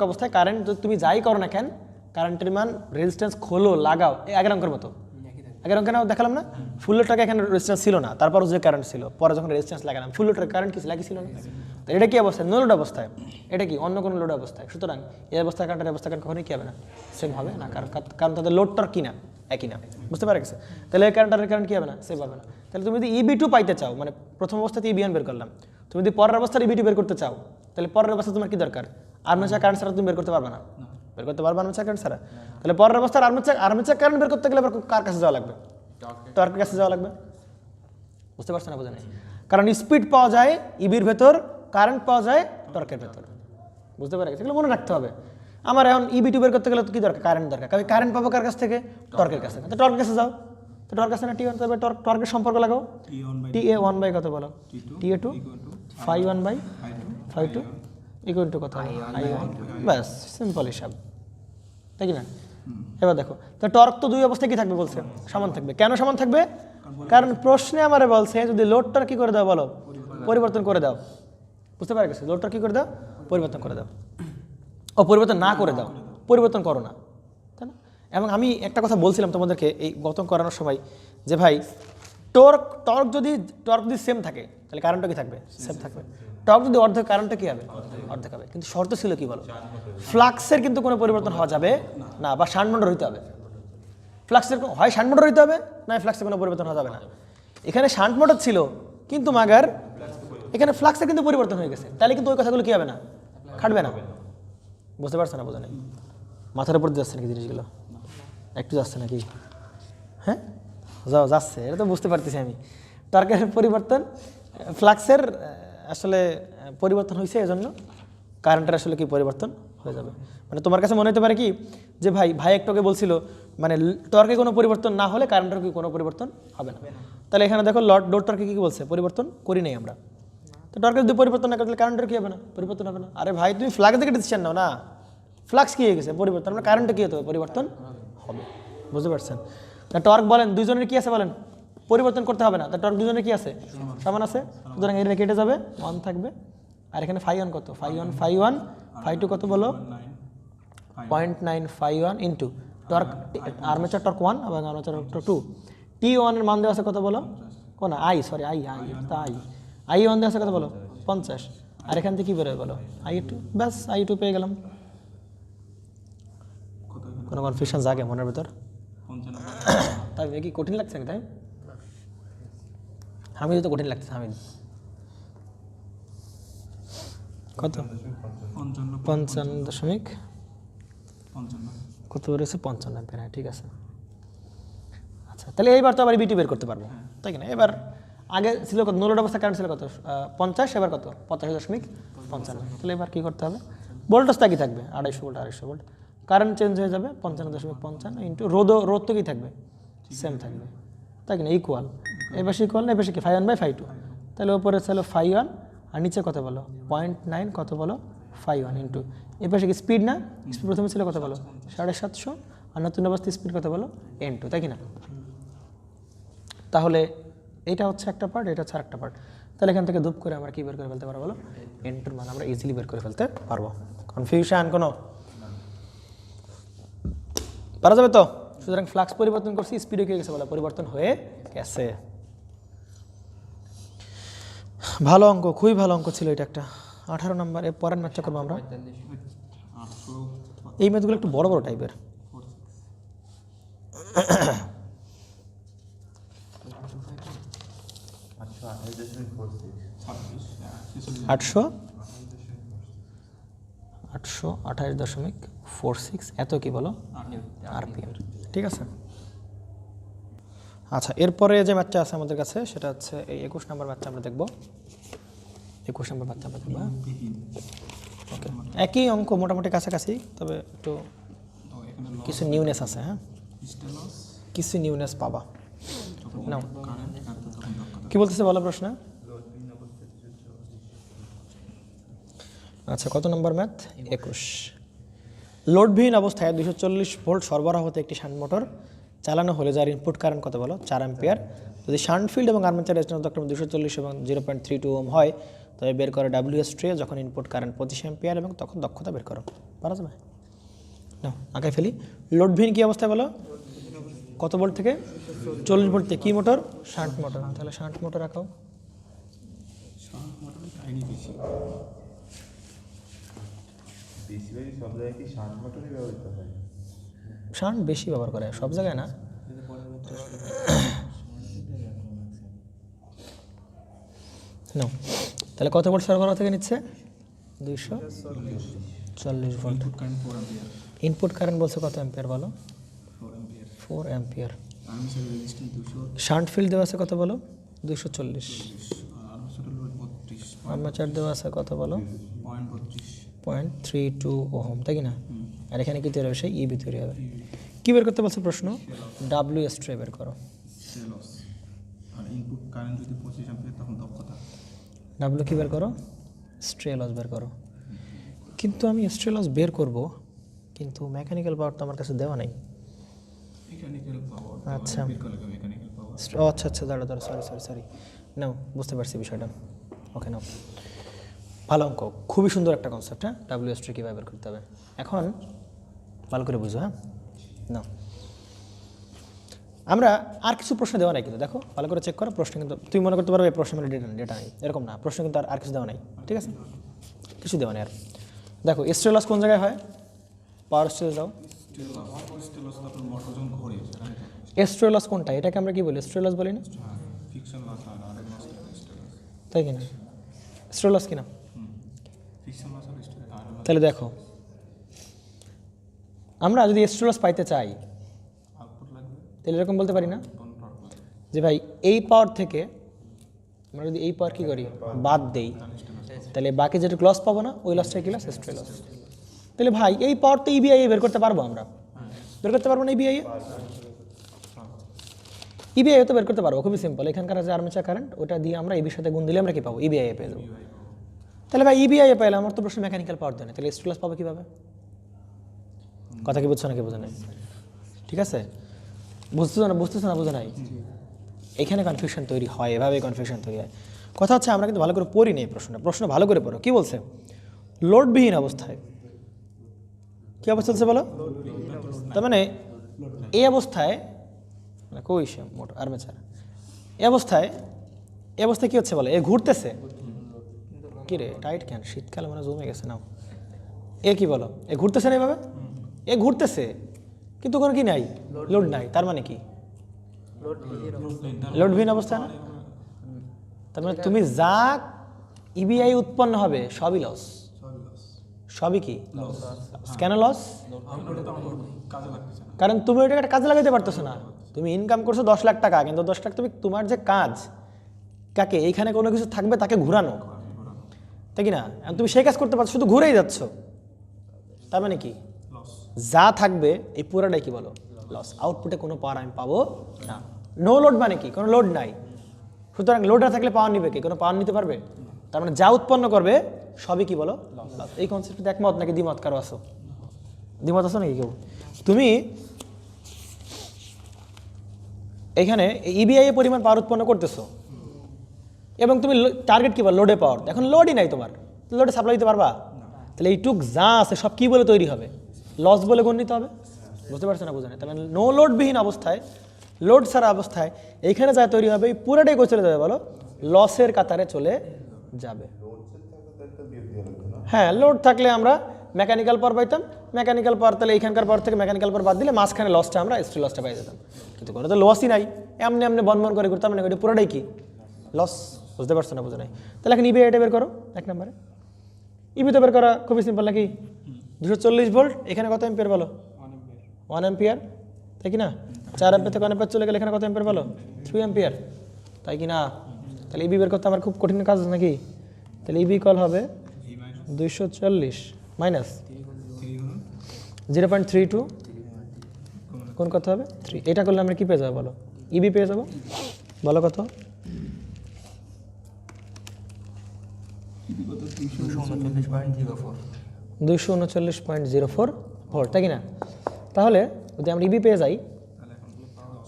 অবস্থায় কারেন্ট তুমি যাই করো না কেন, কারেন্টের মান রেজিস্ট্যান্স খোলো লাগাও আগের অঙ্কের মতো। আগের অঙ্কে দেখালাম না? ফুল লোড টর্কে এখানে রেজিস্ট্যান্স ছিল না, তারপর যে কারেন্ট ছিল, পরে যখন রেজিস্ট্যান্স লাগালাম ফুল লোড কারেন্ট কি ছিল না? তো এটা কি অবস্থায়? নো লোড অবস্থায়। এটা কি অন্য কোনো লোড অবস্থায়। সুতরাং এই অবস্থায় কারেন্টের অবস্থা কখনোই কি হবে না? সেম হবে না, কারণ তাদের লোড টর্ক কি না? একই না। বুঝতে পারে গেছে? তাহলে এই কারেন্ট কি হবে না? সেম হবে না। তাহলে তুমি যদি EB2 পাইতে চাও, মানে প্রথম অবস্থাতে EB1 বের করলাম, তুমি যদি পরের অবস্থায় EB2 বের করতে চাও, তাহলে পরের অবস্থা তোমার কি দরকার? আর্মেচার কারেন্ট ছাড়া তুমি বের করতে পারবে না। বের করতে পারবে আর্মেচার কারেন্ট ছাড়া? তাহলে পরের অবস্থার আর্মেচার কারেন্ট বের করতে গেলে কার কাছে যাওয়া লাগবে? টর্কের কাছে যাওয়া লাগবে। বুঝতে পারছো না? বোঝা নেই? কারণ স্পিড পাওয়া যায় ইবির ভেতর, কারেন্ট পাওয়া যায় টর্কের ভেতর। বুঝতে পারে গেছে, এগুলো মনে রাখতে হবে। আমার এখন ইবিটি বের করতে গেলে তো কী দরকার, কারেন্ট দরকার। কারেন্ট পাবো কার কাছ থেকে, টর্কের কাছে। তো টর্কের কাছে যাও, তো টর্ক আছে না টি ওয়ান, তবে টর্কের সম্পর্ক লাগাও, টি এ ওয়ান বাই কত বলো, T a two phi one by phi two equal to কত, আই ওয়ান। ব্যাস, সিম্পল হিসাব, তাই কি না? এবার দেখো, তো টর্ক তো দুই অবস্থায় কি থাকবে বলছে, সমান থাকবে। কেন সমান থাকবে? কারণ প্রশ্নে আমারে বলছে যদি লোডটার কি করে দাও বলো, পরিবর্তন করে দাও। বুঝতে পারা গেছে? লোডটার কি করে দাও, পরিবর্তন করে দাও। ও পরিবর্তন না করে দাও, পরিবর্তন করো না, তাই না? এবং আমি একটা কথা বলছিলাম তোমাদেরকে এই গঠন করানোর সময়, যে ভাই টর্ক যদি সেম থাকে তাহলে কারেন্টটা কি থাকবে, সেম থাকবে। টর্ক যদি অর্ধেক, কারেন্টটা কি হবে, অর্ধেক হবে। কিন্তু শর্ত ছিল কি বলো, ফ্লাক্সের কিন্তু কোনো পরিবর্তন হওয়া যাবে না, বা শান্ট মোটর হইতে হবে। ফ্লাক্সের হয় শান্ট মোটর হইতে হবে, না ফ্লাক্সের কোনো পরিবর্তন হওয়া যাবে না। এখানে শান্ট মোটর ছিল কিন্তু মাগার এখানে ফ্লাক্সের কিন্তু পরিবর্তন হয়ে গেছে, তাহলে কিন্তু ওই কথাগুলো কি হবে না, খাটবে না। বুঝতে পারছো না? বোঝা নেই, মাথার উপর যাচ্ছে নাকি জিনিসগুলো, একটু যাচ্ছে নাকি? হ্যাঁ যাচ্ছে, এটা তো বুঝতে পারতেছি আমি। টর্কের পরিবর্তন, ফ্লাক্সের আসলে পরিবর্তন হয়েছে, এজন্য কারেন্টের আসলে কি পরিবর্তন হয়ে যাবে। মানে তোমার কাছে মনে হতে পারে কি যে ভাই একটুকে বলছিল মানে টর্কে কোনো পরিবর্তন না হলে কারেন্টের কি কোনো পরিবর্তন হবে না। তাহলে এখানে দেখো লোড টর্কে কি বলছে, পরিবর্তন করি নাই আমরা। তো টর্কের যদি পরিবর্তন না করলে কারেন্টের কি হবে না, পরিবর্তন হবে না। আরে ভাই তুমি ফ্লাক্স থেকে ডিসিশন নাও না, ফ্লাক্স কি হয়ে গেছে, পরিবর্তন। আমরা কারেন্টে কি হতে হবে, পরিবর্তন হবে। বুঝতে পারছেন? তা টর্ক বলেন দুইজনের কি আছে বলেন, পরিবর্তন করতে হবে না। তা টর্ক দুজনের কি আছে, সমান আছে। সুতরাং এটা কেটে যাবে, 1 থাকবে। আর এখানে ফাই ওয়ান কত, ফাই ওয়ান ফাই টু কত বলো, 0.951 ইন্টু টর্ক, আর্মেচার টর্ক 1 এবং আর্মেচার টর্ক 2। টি ওয়ানের মান দেওয়া আছে কত বলো, কোন আই, সরি আই ওয়ান দেওয়া আছে কত বলো, 50। আর এখান থেকে কি বেরোয় বলো, আই টু। ব্যাস, আই টু পেয়ে গেলাম। কোনো কনফিউশন জাগে মনের ভেতর? তাই কি কঠিন লাগছে নাকি? তাই আমি তো কঠিন লাগছে। আমি কত, 55.55 কত বেরোছে, 55 অ্যাম্পিয়ার। হ্যাঁ ঠিক আছে। আচ্ছা, তাহলে এইবার তো আবার বিটি বের করতে পারবো, তাই কিনা? এবার আগে ছিল কত, নোলোড অবস্থা কারেন্ট ছিল কত, 50, এবার কত, 85.55। তাহলে এবার কী করতে হবে, ভোল্টেজটা কি থাকবে, 250 ভোল্ট। কারেন্ট চেঞ্জ হয়ে যাবে 55.55 ইন্টু রোদ তো কি থাকবে, সেম থাকবে, তাই কিনা? ইকুয়াল, এ পাশে ইকুয়াল না, এ পাশে কি, phi one by phi two. তাহলে ওপরে ছিল ফাই ওয়ান, আর নিচে কত বলো, 0.9 কত বলো, ফাই ওয়ান ইন্টু এ পাশে কি স্পিড না, স্পিড প্রথমে ছিল কত বলো, 750, আর নতুন অবস্থায় স্পিড কত বলো, n2, তাই কিনা? তাহলে এটা হচ্ছে একটা পার্ট, এটা হচ্ছে আরেকটা পার্ট। তাহলে এখান থেকে ধূপ করে আমরা কি বের করে ফেলতে পারবো বলো, n2 মান আমরা ইজিলি বের করে ফেলতে পারবো। কনফিউশন কোনো পারা যাবে তো? সুতরাং ফ্লাক্স পরিবর্তন করছি, স্পিডে কি গেছে বলো, পরিবর্তন হয়ে গেছে। ভালো অঙ্ক, খুবই ভালো অঙ্ক ছিল এটা একটা। 18 নম্বর। এর পরের ম্যাথটা করবো আমরা। এই ম্যাথগুলো একটু বড় বড় টাইপের। 828.46 এত কি বলো, আরপিএম। ঠিক আছে। আচ্ছা, এরপরে যে ম্যাথটা আছে আমাদের কাছে সেটা হচ্ছে এই 21 নম্বর ম্যাথটা আমরা দেখব। 21 নম্বর ম্যাথটা আমরা দেখব। ওকে, একই অঙ্ক মোটামুটি কাছাকাছি, তবে একটু কিছু নিউনেস আছে। হ্যাঁ, কিছু নিউনেস পাবা। নাও, কি বলতেছে বলো প্রশ্ন। আচ্ছা, কত নম্বর ম্যাথ? 21। লোডবিহীন অবস্থায় 240 ভোল্ট সরবরাহ হতে একটি শান্ট মোটর চালানো হলে যার ইনপুট কারেন্ট কত বলো, 4 অ্যাম্পিয়ার। যদি শান্ট ফিল্ড এবং আর্মেচার রেজিস্ট্যান্স যথাক্রমে 240 এবং 0.32 ওহম হয়, তবে বের করো WS ট্রে যখন ইনপুট কারেন্ট 25 অ্যাম্পিয়ার এবং তখন দক্ষতা বের করো। পারা যাবে? না, আগে ফেলি। লোডবিহীন কী অবস্থায় বলো, কত ভোল্ট থেকে, 40 ভোল্ট থেকে। কী মোটর? Shunt motor. তাহলে শান্ট মোটর রাখাও। বেশিরভাগই সব জায়গায় কি শান্ট মোটরই ব্যবহৃত হয়? শান্ট বেশি ব্যবহার করে, সব জায়গায় না। তাহলে কত ভোল্ট সরবরাহ থেকে নিচ্ছে? 240 ভোল্ট। ইনপুট কারেন্ট বলছে কত অ্যাম্পিয়ার বলো? 4 অ্যাম্পিয়ার। শান্ট ফিল্ড দেওয়া আছে কত বলো? 240। আর্মেচার দেওয়া আছে কত বলো? 0.32 ওহম, তাই কি না? আর এখানে কি তৈরি হবে? সেই ইবি তৈরি হবে। কি বের করতে বলছে প্রশ্ন? ডাব্লিউ স্ট্রে বের করো। সেলস আর ইনপুট কারেন্ট যদি 25 অ্যাম্পিয়ার তখন দক্ষতা ডাব্লিউ কি বের করো? স্ট্রে লস বের করো। কিন্তু আমি স্ট্রে লস বের করব, কিন্তু মেকানিক্যাল পাওয়ার তো আমার কাছে দেওয়া নেই। মেকানিক্যাল পাওয়ার আচ্ছা। বের করলে মেকানিক্যাল পাওয়ার ও আচ্ছা আচ্ছা, দাঁড়া দাঁড়া, সরি নাও, বুঝতে পারছি বিষয়টা। ওকে নাও, ভালো অঙ্ক, খুবই সুন্দর একটা কনসেপ্ট। হ্যাঁ, ডাব্লিউ স্ট্রে কীভাবে বের করতে হবে এখন ভালো করে বুঝো। হ্যাঁ নাও, আমরা আর কিছু প্রশ্ন দেওয়া নাই কিন্তু, দেখো ভালো করে চেক করো প্রশ্ন, কিন্তু তুমি মনে করতে পারবে এই প্রশ্ন মানে ডেটা নেই, এরকম না, প্রশ্ন কিন্তু আর কিছু দেওয়া নাই, ঠিক আছে? কিছু দেওয়া নেই আর। দেখো স্ট্রে লস কোন জায়গায় হয়? পাওয়ার স্ট্রে দাও। স্টেলস তারপর মোটর যখন ঘোরে স্ট্রে লস কোনটা? এটাকে আমরা কি বলি? স্ট্রে লস বলি না, ফিকশন লস আর আরেক লস স্টেলস তাই কিনা? স্ট্রে লস কিনা? ফিকশন লস আর স্টেলস আর তাহলে দেখো, আমরা যদি স্ট্রে লস পাইতে চাই আউটপুট লাগবে তাহলে এরকম বলতে পারি না কোন পাওয়ার যে ভাই এই পাওয়ার থেকে আমরা যদি এই পাওয়ার কী করি? বাদ দেই, তাহলে বাকি যেটা লস পাবো না, ওই লসটা কি লস? স্ট্রে লস। তাহলে ভাই এই পাওয়ার তো ইবিআই বের করতে পারবো, আমরা বের করতে পারবো না ইবিআই? ইবিআই তো বের করতে পারবো, খুবই সিম্পল। এখানকার যে আর্মেচার কারেন্ট, ওটা দিয়ে আমরা ইবির সাথে গুণ দিলে আমরা কি পাবো? ইবিআই পেয়ে যাবো। তাহলে ভাই ইবিআই পেলে আমার তো প্রশ্ন মেকানিক্যাল পাওয়ার দেয় না, তাহলে স্ট্রে লস পাবো কীভাবে? কথা কি বুঝছো নাকি বোঝা নাই? ঠিক আছে, বুঝতেছো না বোঝা নাই? এখানে কনফিউশন তৈরি হয়, এভাবেই কনফিউশন তৈরি হয়। কথা হচ্ছে আমরা কিন্তু ভালো করে পড়ি নেই প্রশ্ন ভালো করে পড়ো। কি বলছে? লোডবিহীন অবস্থায় কী অবস্থা চলছে বলো? তার মানে এই অবস্থায় মানে কইছে মোটর আর্মেচার, এই অবস্থায় কী হচ্ছে বলো? এ ঘুরতেছে। কি রে টাইট কেন? শীতকালে মানে জমে গেছে নাও। এ কি বলো? এ ঘুরতেছে না এভাবে? এ ঘুরতেছে কিন্তু কোনো কি নাই, লোড নাই। তার মানে কি? লোডবিহীন অবস্থা না? তার মানে তুমি যা ইবিআই উৎপন্ন হবে সবই লস। সবই কি কেন লস? কাজে লাগতেছে না কারণ তুমি ওইটা একটা কাজে লাগাইতে পারতেছো না। তুমি ইনকাম করছো 10 লাখ টাকা, কিন্তু 10 লাখ তুমি তোমার যে কাজ, কাকে এইখানে কোনো কিছু থাকবে তাকে ঘুরানো, তাই কি না? এখন তুমি সেই কাজ করতে পারছো, শুধু ঘুরেই যাচ্ছ। তার মানে কি? লস যা থাকবে এই পুরাটাই কি বলো? লস। আউটপুটে কোনো পাওয়ার আমি পাবো না। নো লোড মানে কি? কোনো লোড নাই, সুতরাং লোড না থাকলে পাওয়ার নিবে কি? কোনো পাওয়ার নিতে পারবে? তার মানে যা উৎপন্ন করবে সবই কি বলো? লস। এই কনসেপ্টে একমত নাকি দ্বিমত কারো আসো? দ্বিমত আসো নাকি কেউ? তুমি এখানে ইবিআই এর পরিমাণ পাওয়ার উৎপন্ন করতেছো এবং তুমি টার্গেট কি বল? লোডে পাওয়ার। এখন লোডই নাই তোমার, লোডে সাপ্লাই দিতে পারবা? তাহলে এইটুক যা আছে সব কি বলে তৈরি হবে? লস বলে গণ্যিত হবে। বুঝতে পারছো না? বোঝা নেই? তাহলে নো লোডবিহীন অবস্থায়, লোড ছাড়া অবস্থায় এইখানে যা তৈরি হবে এই পুরোটাই কোথায় চলে যাবে বলো? লসের কাতারে চলে যাবে। হ্যাঁ, লোড থাকলে আমরা মেকানিক্যাল পাওয়ার পাইতাম, মেকানিক্যাল পাওয়ার তাহলে এইখানকার পাওয়ার থেকে মেকানিক্যাল পাওয়ার বাদ দিলে মাঝখানে লসটা আমরা স্ট্রে লসটা পাই যেতাম। কিন্তু কোনো তো লসই নাই, এমনি বনবন করে করতাম মানে ওইটা পুরোটাই কি লস। বুঝতে পারছো না? বোঝা নাই? তাহলে এখন ইবি এটা বের করো। এক নম্বরে ইবি তো বের করা খুবই সিম্পল নাকি? 240 ভোল্ট, এখানে কত এম্পিয়ার বলো? 1 এম্পিয়ার, তাই কি না? 4 এম্পিয়ার থেকে 1 এম্পিয়ার চলে গেলে এখানে কত এম্পিয়ার বলো? 3 এম্পিয়ার, তাই কি না? তাহলে ইবি বের করতে আমার খুব কঠিন কাজ নাকি? তাহলে ইবি কল হবে 240 মাইনাস 0.32 কোন কত হবে? 3। এটা করলে আমরা কি পেয়ে যাবো বলো? ইবি পেয়ে যাবো। বলো কত? 239.04 ভোল্ট, তাই কি না? তাহলে যদি আমরা ইবি পেয়ে যাই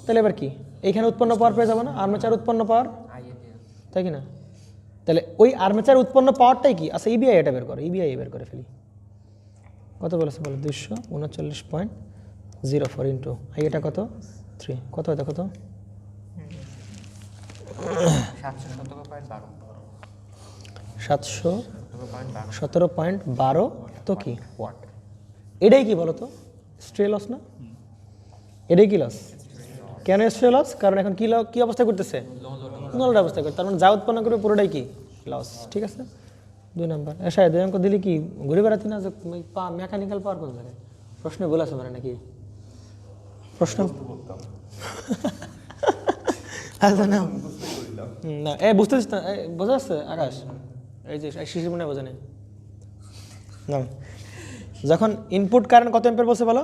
তাহলে এবার কি এইখানে উৎপন্ন পাওয়ার পেয়ে যাবো না? আর্মেচার উৎপন্ন পাওয়ার, তাই কি না? তাহলে ওই আর্মেচার উৎপন্ন পাওয়ারটাই কি? আচ্ছা ইবিআই এটা বের করো, ইবিআই বের করে ফেলি। কত বলেছে বলো? 239.04 ইন্টু আই, এটা কত? 3। কত হয় কত? 717.12 তো কি ওয়াট। এটাই কি বলো তো? স্ট্রে লস না? এটাই কি লস? কেন স্ট্রে লস? কারণ এখন কি অবস্থা করতেছে? নো লোড অবস্থা করতে, তার মানে যা উৎপন্ন করবে পুরোটাই কি লস। ঠিক আছে, 2 নাম্বার। এসে 2 অঙ্ক দিলে কি ঘুরে বেড়াতি না? যে মেকানিক্যাল পাওয়ার কোন জায়গায়? প্রশ্নে বলে আছে মানে নাকি? প্রশ্ন আচ্ছা না না, বুঝতেছিস না? বোঝা যাচ্ছে আকাশ? এই যে শিশির মনে বোঝা নেই। নাও যখন ইনপুট কারেন্ট কত অ্যাম্পিয়ার বলছে বলো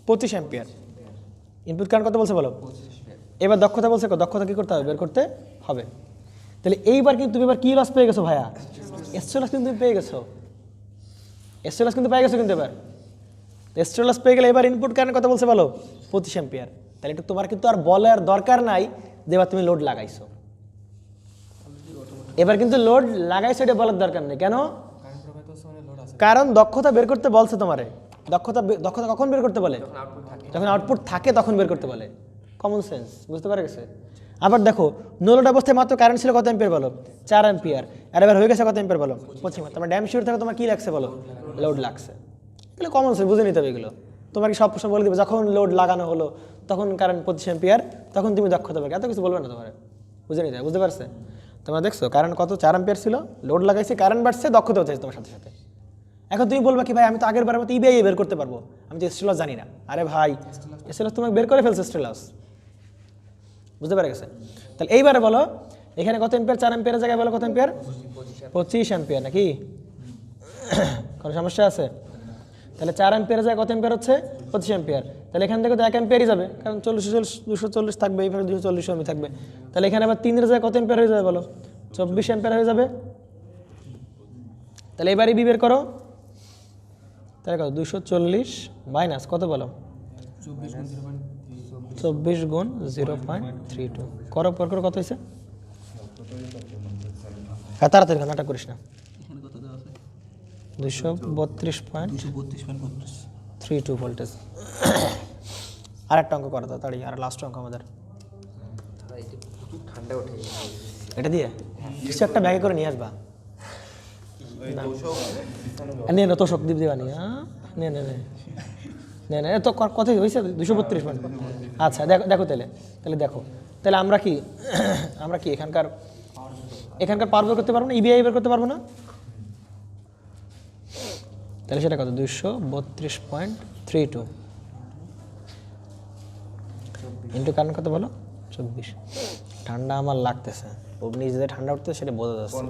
25 অ্যাম্পিয়ার ইনপুট কারেন্ট কত বলছে বলো এবার দক্ষতা বলছে দক্ষতা কি করতে হবে বের করতে হবে তাহলে এইবার কিন্তু তুমি এবার কি লস পেয়ে গেছো ভাইয়া এক্সট্রা লস কিন্তু তুমি পেয়ে গেছো এক্সট্রা লস কিন্তু পেয়ে গেছো কিন্তু এবার এক্সট্রা লস পেয়ে গেলে এবার ইনপুট কারেন্ট কত বলছে বলো 25 অ্যাম্পিয়ার তাহলে এটা তোমার কিন্তু আর বলার দরকার নাই যে এবার তুমি লোড লাগাইছো এবার কিন্তু লোড লাগাইছো এটা বলার দরকার নেই কেন কারণ দক্ষতা বের করতে বলছে তোমারে দক্ষতা কখন বের করতে বলে যখন আউটপুট থাকে তখন বের করতে বলে কমন সেন্স বুঝতে পারে গেছে আবার দেখো নো লোড অবস্থায় মাত্র কারেন্ট ছিল কত অ্যাম্পিয়ার বলো 4 অ্যাম্পিয়ার আর এবার হয়ে গেছে কত অ্যাম্পিয়ার বলো 25 তোমার ড্যাম শিওর থাকে তোমার কি লাগছে বলো লোড লাগছে এগুলো কমন সেন্স বুঝে নিতে হবে এগুলো তোমার কি সব প্রশ্ন বলে দিবে যখন লোড লাগানো হলো তখন কারেন্ট 25 অ্যাম্পিয়ার তখন তুমি দক্ষতা বের এত কিছু বলবে না তোমার বুঝে নিতে হবে বুঝতে পারছে তোমরা দেখছো কারেন্ট কত 4 অ্যাম্পিয়ার ছিল লোড লাগাইছে কারেন্ট বাড়ছে দক্ষতা হচ্ছে তোমার সাথে সাথে এখন তুমি বলবা কি ভাই আমি তো আগের বারের মতো ইবিআই বের করতে পারবো আমি তো স্টেলাস জানি না আরে ভাই স্টেলাস তোমাকে বের করে ফেলছে স্টেলাস বুঝতে পারে গেছে তাহলে এইবারে বলো এখানে কত অ্যাম্পিয়ার 4 অ্যাম্পিয়ারের জায়গায় বলো কত অ্যাম্পিয়ার 25 অ্যাম্পিয়ার নাকি কোনো সমস্যা আছে তাহলে 4 অ্যাম্পিয়ারের জায়গায় কত অ্যাম্পিয়ার হচ্ছে 25 অ্যাম্পিয়ার তাহলে এখান থেকে তো 1 অ্যাম্পিয়ারই যাবে কারণ 240 থাকবে এইভাবে 240 ওহমই থাকবে তাহলে এখানে আবার 3 এর জায়গায় কত অ্যাম্পিয়ার হয়ে যাবে বলো 24 অ্যাম্পিয়ার হয়ে যাবে তাহলে এবারে বি বের করো তাহলে কত 240 মাইনাস কত বলো 24 গুণ 0.32 করো পর করো কত হয়েছে হ্যাঁ তাড়াতাড়ি নাটক করিস না এখানে কত দেওয়া আছে 232.32 ভোল্টেজ আর একটা অঙ্ক করো তাড়াতাড়ি আর লাস্ট অঙ্ক আমাদের ঠান্ডা উঠে গেছে এটা দিয়ে কিছু একটা ব্যাগে করে নিয়ে আসবা নিয়ে না তোষক দীপ দিবা নিয়ে নে নে নে নে নে তো কত হয়েছে 232 পয়েন্ট আচ্ছা দেখো দেখো তাহলে দেখো তাহলে আমরা কি এখানকার পাওয়ার বের করতে পারবো না ইবিআই বের করতে পারবো না তাহলে সেটা কত 232.32 ইন্টু কারেন্ট কত বলো 24 ঠান্ডা আমার লাগতেছে অগ্নি যে ঠান্ডা উঠতেছে সেটা বোঝা যাচ্ছে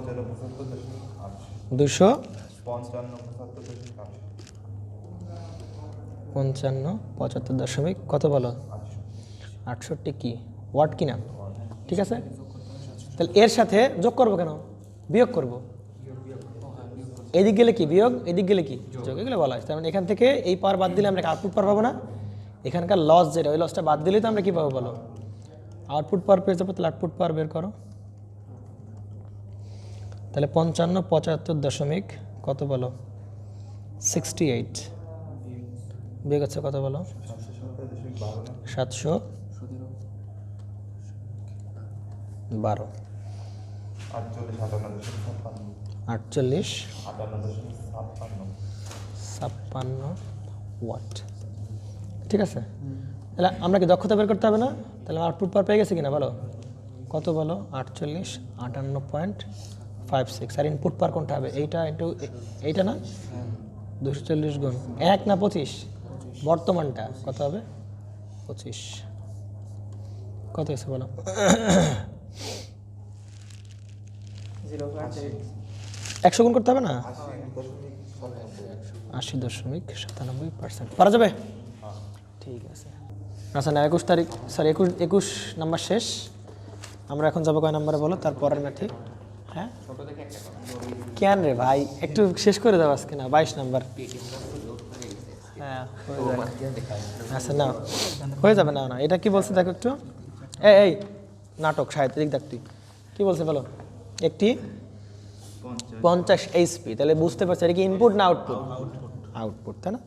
255 কত বলো 68 কি ওয়াট কিনা ঠিক আছে তাহলে এর সাথে যোগ করবো কেন বিয়োগ করবো এদিক গেলে কি বিয়োগ এদিক গেলে কি যোগ এগুলো বলা হয় তার মানে এখান থেকে এই পাওয়ার বাদ দিলে আমরা আউটপুট পাওয়ার পাবো না এখানকার লস যেটা ওই লসটা বাদ দিলেই তো আমরা কি পাবো বলো আউটপুট পাওয়ার পেয়ে যাবো তাহলে আউটপুট পাওয়ার বের করো তাহলে 75 কত বলো 68 বিয়োগ হচ্ছে কত বলো 712 48 56 ওয়াট ঠিক আছে তাহলে আমরা কি দক্ষতা বের করতে হবে না তাহলে আউটপুট পাওয়ার পেয়ে গেছে কিনা বলো কত বলো 58 আর ইনপুট পাওয়ার কোনটা হবে এইটা ইন্টু এইটা না 240 গুণ 1 না 25 বর্তমানটা কত হবে 25 কত হয়েছে বলো 100 গুণ করতে হবে না 80.97% পারা যাবে ঠিক আছে আচ্ছা না 21 তারিখ সরি 21 নাম্বার শেষ আমরা এখন যাবো কয় নাম্বারে বলো তারপরের ম্যাথে হ্যাঁ কেন রে ভাই একটু শেষ করে দাও আজকে না 22 নাম্বার হ্যাঁ আচ্ছা না হয়ে যাবে না এটা কি বলছে দেখো একটু এই নাটক সাহিত্য দিক দেখ তুই কি বলছে বলো একটি 50 এইচপি তাহলে বুঝতে পারছো এটা কি ইনপুট না আউটপুট তাই না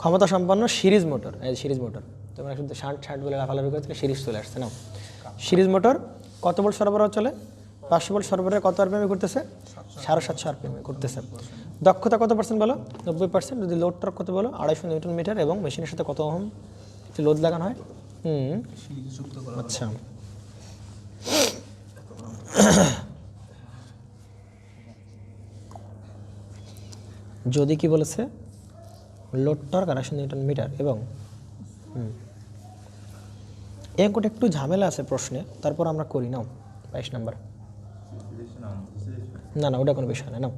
ক্ষমতা সম্পন্ন সিরিজ মোটর এই সিরিজ মোটর তোমরা শুধু 60 বলে লাফালাফি করতে সিরিজ চলে আসছে না সিরিজ মোটর কত ভোল্ট সরবরাহ চলে 500 ভোল্ট সরবরাহে কত আরপিএমে করতেছে 750 আরপিএমে করতেছে দক্ষতা কত পার্সেন্ট বলো 90% যদি লোড টর্ক কত বলো 250 নিউটন মিটার এবং মেশিনের সাথে কত ওহম লোড লাগানো হয় আচ্ছা যদি কি বলেছে লোড টর্ক 250 নিউটন মিটার এবং এই অঙ্কটা একটু ঝামেলা আছে প্রশ্নে তারপর আমরা করি নাও 22 নাম্বার না ওটা কোনো বিষয় না নাও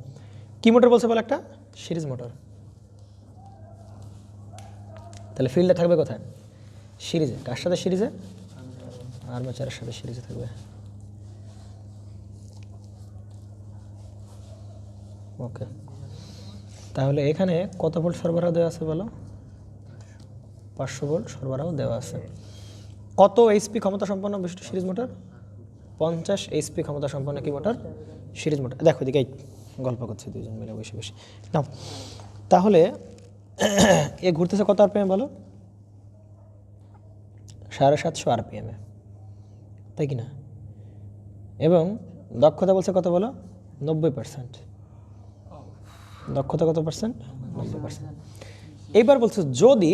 কি মোটর বলছে বলো একটা সিরিজ মোটর। তাহলে ফিল্ডে থাকবে কোথায়? সিরিজে। কার সাথে সিরিজে? আর্মেচারের সাথে সিরিজে থাকবে। ওকে, তাহলে এখানে কত ভোল্ট সরবরাহ দেওয়া আছে বলো? 500 ভোল্ট সরবরাহ দেওয়া আছে। কত এইচপি ক্ষমতা সম্পন্ন বিশিষ্ট সিরিজ মোটর? 50 এইচপি ক্ষমতা সম্পন্ন কি মোটর? Series motor. দেখো এদিকে গল্প করছে দুইজন মিলে বসে বসে। নাও, তাহলে এ ঘুরতেছে কত আরপিএম বলো? 750 আরপিএমে, তাই কি না? এবং দক্ষতা বলছে কত বলো? 90%। দক্ষতা কত পার্সেন্ট? 90%। এইবার বলছে যদি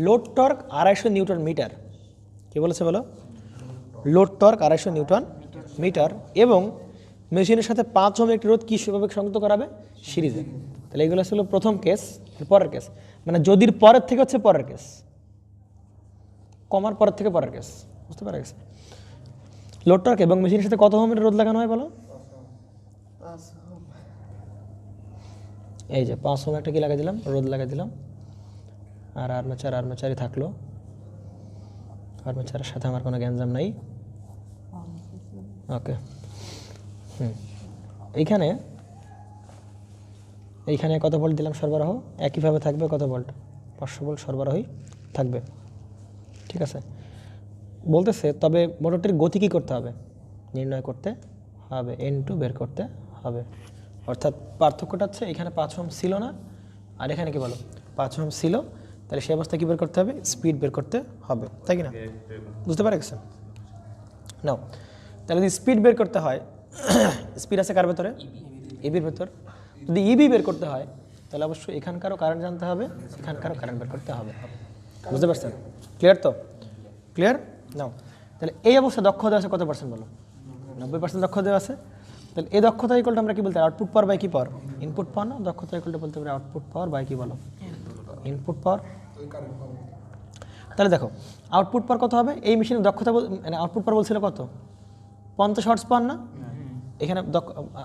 লোড টর্ক 250 নিউটন মিটার, কি বলেছে বলো? লোড টর্ক 250 নিউটন মিটার এবং মেশিনের সাথে 5 ওহম একটি রোধ কিভাবে সংযুক্ত করাবে? সিরিজে। তাহলে এগুলো ছিল প্রথম কেস, পরের কেস, মানে যদির পরের থেকে হচ্ছে পরের কেস, কমার পরের থেকে পরের কেস। বুঝতে পারা গেছে? লোড টর্ক এবং মেশিনের সাথে কত ওহমের রোধ লাগানো হয় বলো? এই যে 5 ওহম একটা কি লাগাই দিলাম, রোধ লাগাই দিলাম। আর আর্মেচারই থাকলো। আর্মেচারের সাথে আমার কোনো গ্যাঞ্জাম নাই। ওকে, এইখানে কত ভোল্ট দিলাম সরবরাহ? একইভাবে থাকবে কত ভোল্ট? 500 ভোল্ট সরবরাহই থাকবে। ঠিক আছে, বলতেছে তবে মোটরটির গতি কী করতে হবে? নির্ণয় করতে হবে, N2 বের করতে হবে। অর্থাৎ পার্থক্যটা হচ্ছে এখানে 5 ওহম ছিল না, আর এখানে কি বলো 5 ওহম ছিল। তাহলে সেই অবস্থায় কী বের করতে হবে? স্পিড বের করতে হবে, তাই কি না? বুঝতে পারা গেছে? নাও, তাহলে যদি স্পিড বের করতে হয়, স্পিড আছে কার ভেতরে? ইবির ভেতর। যদি ইবি বের করতে হয় তাহলে অবশ্যই এখানকারও কারেন্ট জানতে হবে, এখানকারও কারেন্ট বের করতে হবে। বুঝতে পারছেন? ক্লিয়ার তো? ক্লিয়ার? নাও, তাহলে এই অবস্থায় দক্ষতা আছে কত পার্সেন্ট বলো? 90% দক্ষতা দেওয়া আছে। তাহলে এই দক্ষতা ইকুয়ালটা আমরা কি বলতে পারি? আউটপুট পাওয়ার বাই কি পাওয়ার? ইনপুট পাওয়ার না? দক্ষতা ইকুয়ালটা বলতে পারি আউটপুট পাওয়ার বাই কি বলো? ইনপুট পাওয়ার। তাহলে দেখো আউটপুট পাওয়ার কত হবে? এই মেশিনের দক্ষতা মানে আউটপুট পাওয়ার বলছিল কত? 50 হর্স পাওয়ার না? এখানে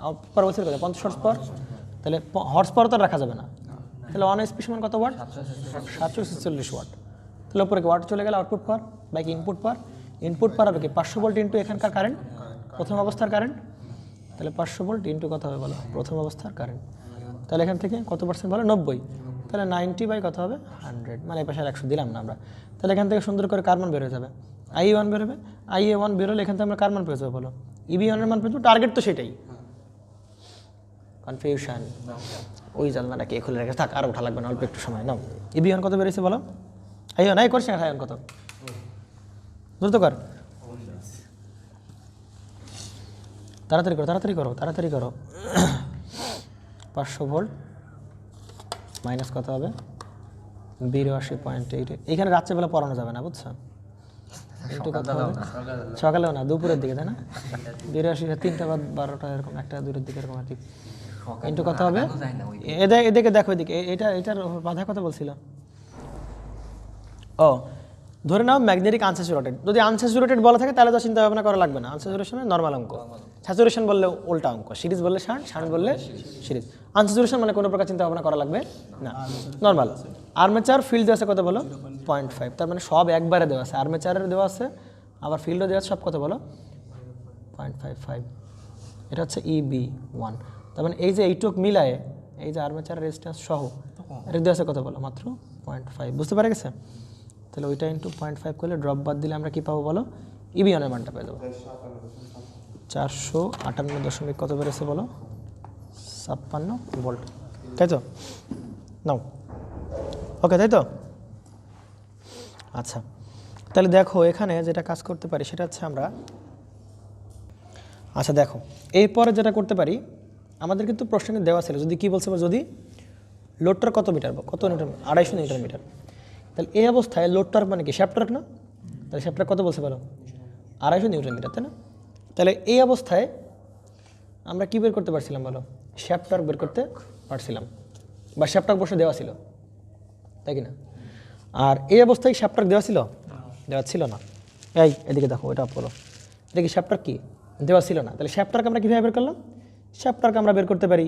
আউটপুট পাওয়ার বলছিল কত? 50 হর্স পাওয়ার। তাহলে হর্স পাওয়ার তো রাখা যাবে না। তাহলে 1 এসপি সমান কত ওয়াট? 746 ওয়াট। তাহলে উপরে কি ওয়াট চলে গেলে আউটপুট পাওয়ার বাই কি ইনপুট পাওয়ার? ইনপুট পাওয়ার হবে কি 500 ভোল্ট ইন্টু এখানকার কারেন্ট, প্রথম অবস্থার কারেন্ট। তাহলে 500 ভোল্ট ইন্টু কত হবে বলো? প্রথম অবস্থার কারেন্ট। তাহলে এখান থেকে কত পার্সেন্ট বলো? 90। তাহলে 90 বাই কত হবে? 100, মানে এই পাশে 100 দিলাম না আমরা। তাহলে এখান থেকে সুন্দর করে কার মান বের হয়ে যাবে? IA1 বেরোবে। IA1 বেরোলে এখান থেকে আমরা কার মান পেয়ে যাবো বলো? EB1 এর মান পেয়ে যাবো। টার্গেট তো সেটাই। কনফিউশন, ওই জানলাটা কে খুলে রেখে থাক, আর ওঠা লাগবে না, অল্প একটু সময় নাও। EB1 কত বেরিয়েছে বলো? IA1 নাই করছে না, IA1 কত? দ্রুত কর, তাড়াতাড়ি করো, তাড়াতাড়ি করো, তাড়াতাড়ি করো। 500 ভোল্ট মাইনাস কত হবে? 82.8। এইখানে রাত্রেবেলা পড়ানো যাবে না, বুঝছো? একটু কত হবে? সকালেও না, দুপুরের দিকে, তাই না? 82, 3টা বা 12টা এরকম, 1টা 2টার দিকে এরকম আর কি। ইন্টু কত হবে? এদিকে দেখো, এদিকে এটার বাধা কত বলছিল? ও, ধরে নাও ম্যাগনেটিক আনস্যাচুরেটেড। যদি আনস্যাচুরেটেড বলা থাকে তাহলে তো চিন্তা ভাবনা করা লাগবে না। আনস্যাচুরেশনের নর্মাল অঙ্ক, স্যাচুরেশন বললে উল্টা অঙ্ক, সিরিজ বললে শান্ট বললে সিরিজ। আনস্যাচুরেশন মানে কোনো প্রকার চিন্তা ভাবনা করা লাগবে না, নর্মাল। আর্মেচার ফিল্ড দেওয়া আছে কত বলো? 0.5। তার মানে সব একবারে দেওয়া আছে, আর্মেচারের দেওয়া আছে, আবার ফিল্ডও দেওয়া আছে, সব কত বলো? 0.55। এটা হচ্ছে EB1। তার মানে এই যে এইটুক মিলায়ে, এই যে আর্মেচার রেজিস্ট্যান্স সহ এটা দেওয়া আছে কত বলো? মাত্র 0.5। বুঝতে পারা গেছে? তাহলে ওইটা ইন্টু 0.5 করলে ড্রপ বাদ দিলে আমরা কি পাবো বলো? EB1 এর মানটা পেয়ে যাবো। 458 কত বেড়েছে বলো? 56 ভোল্ট, তাই তো? নাও, ওকে, তাই তো? আচ্ছা, তাহলে দেখো এখানে যেটা কাজ করতে পারি সেটা হচ্ছে আমরা, আচ্ছা দেখো এরপরে যেটা করতে পারি, আমাদের কিন্তু প্রশ্নে দেওয়া ছিল যদি কি বলছে, যদি লোড টর্ক কত মিটার, কত নিউটন? 250 newton metre. তাহলে এই অবস্থায় লোড টর্ক মানে কি? শ্যাফট টর্ক না? তাহলে শ্যাফট টর্ক কত বলছে বলো? 250 নিউটন মিটার, তাই না? তাহলে এই অবস্থায় আমরা কি বের করতে পারছিলাম বলো? শ্যাফট টর্ক বের করতে পারছিলাম, বা শ্যাফট টর্ক বসে দেওয়া ছিল, তাই কি না? আর এই অবস্থায় শ্যাফট টর্ক দেওয়া ছিল? দেওয়া ছিল না। এই এদিকে দেখো, এটা বলো, এটা কি শ্যাফট টর্ক কি? দেওয়া ছিল না। তাহলে শ্যাফট টর্ক আমরা কীভাবে বের করলাম? শ্যাফট টর্ক আমরা বের করতে পারি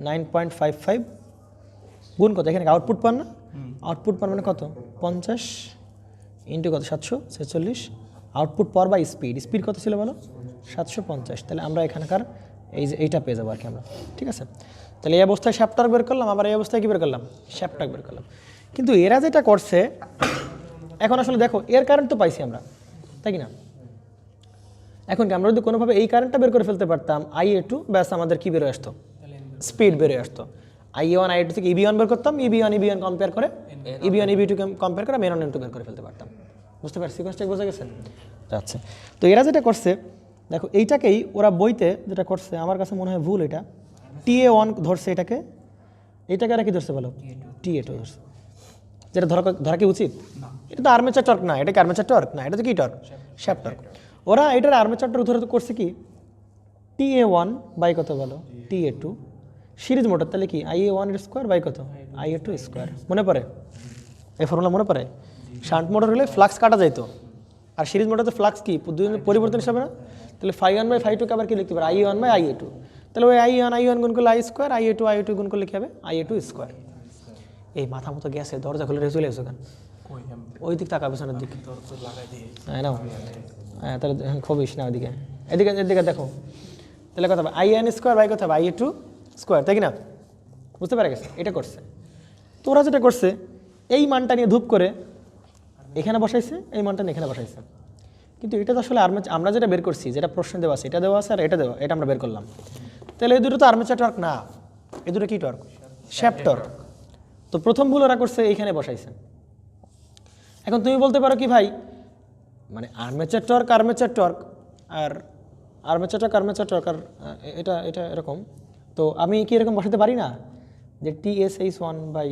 9.55 গুণ কত, এখানে আউটপুট পান না, আউটপুট পান মানে কত 50 ইন্টু কত 746, output power by speed, speed কত ছিল বলো 750, তাহলে আমরা এখানকার এই যে এইটা পেয়ে যাবো আর কি আমরা, ঠিক আছে। তাহলে এই অবস্থায় শ্যাফট টর্ক বের করলাম, আবার এই অবস্থায় কী বের করলাম, শ্যাফট টর্ক বের করলাম। কিন্তু এরা যেটা করছে এখন আসলে দেখো এর কারেন্ট তো পাইছি আমরা, তাই কি না? এখন কি আমরা যদি কোনোভাবে এই কারেন্টটা বের করে ফেলতে পারতাম IA2, ব্যাস আমাদের কি বেরোয় আসতো, স্পিড বেরোয় আসতো। IA1 IA2 থেকে EB1 বের করতাম, EB1 কম্পেয়ার করে EB1 EB2 কম্পেয়ার করে M1 M2 বের করে ফেলতে পারতাম। বুঝতে পারছি সিকোয়েন্সটা বোঝা গেছে? আচ্ছা, তো এরা যেটা করছে দেখো এইটাকেই ওরা বইতে যেটা করছে আমার কাছে মনে হয় ভুল, এটা TA1 ধরছে, এটাকে এরা কি ধরছে বলো, TA2 ধরছে, যেটা ধরা কি উচিত? এটা তো আর্মেচার টর্ক না, এটা কি আর্মেচার টর্ক না, এটা তো কি টর্ক, শ্যাফট টর্ক। ওরা এটার আর্মেচার টর্ক ধরে করছে কি TA1 বাই কত বলো TA2 সিরিজ মোটর, তাহলে কি IA1 এর স্কোয়ার বাই কত IA2 স্কোয়ার। মনে পড়ে এই ফর্মুলা? মনে পড়ে? শান্ট মোটর হলে ফ্লাক্স কাটা যাইতো, আর সিরিজ মোটরতে ফ্লাক্স কি দুজনের পরিবর্তন হিসাবে না, তাহলে ∅1 বাই ∅2 কে আবার কি লিখতে পারে IA1 বাই IA2, তাহলে ওই I1 গুণ করলে I স্কোয়ার, IA2 গুণ করলে কি হবে IA2 স্কোয়ার। এই মাথা মতো গ্যাসে দরজা খুলে চলে এসো কেন, ওই দিক তাকা পিছনের দিকে, হ্যাঁ নাও, হ্যাঁ তাহলে খবিস না ওইদিকে, এদিকে দেখো, তাহলে কথা হবে IN স্কোয়ার বাই কথা হবে IA2 স্কোয়ার, তাই কি না? বুঝতে পারা গেছে? এটা করছে। তো ওরা যেটা করছে এই মানটা নিয়ে ধূপ করে এখানে বসাইছে, এই মানটা নিয়ে এখানে বসাইছে, কিন্তু এটা তো আসলে আমরা যেটা বের করছি, যেটা প্রশ্ন দেওয়া আছে, এটা দেওয়া আছে আর এটা দেওয়া, এটা আমরা বের করলাম, তাহলে এই দুটো তো আর্মেচার টর্ক না, এই দুটো কি টর্ক, শ্যাফট টর্ক। তো প্রথম ভুল ওরা করছে এইখানে বসাইছে। এখন তুমি বলতে পারো কি ভাই, মানে আর্মেচার টর্ক আর আর্মেচার টর্ক আর এটা এরকম, তো আমি কি এরকম বসাতে পারি না যে TSH1 by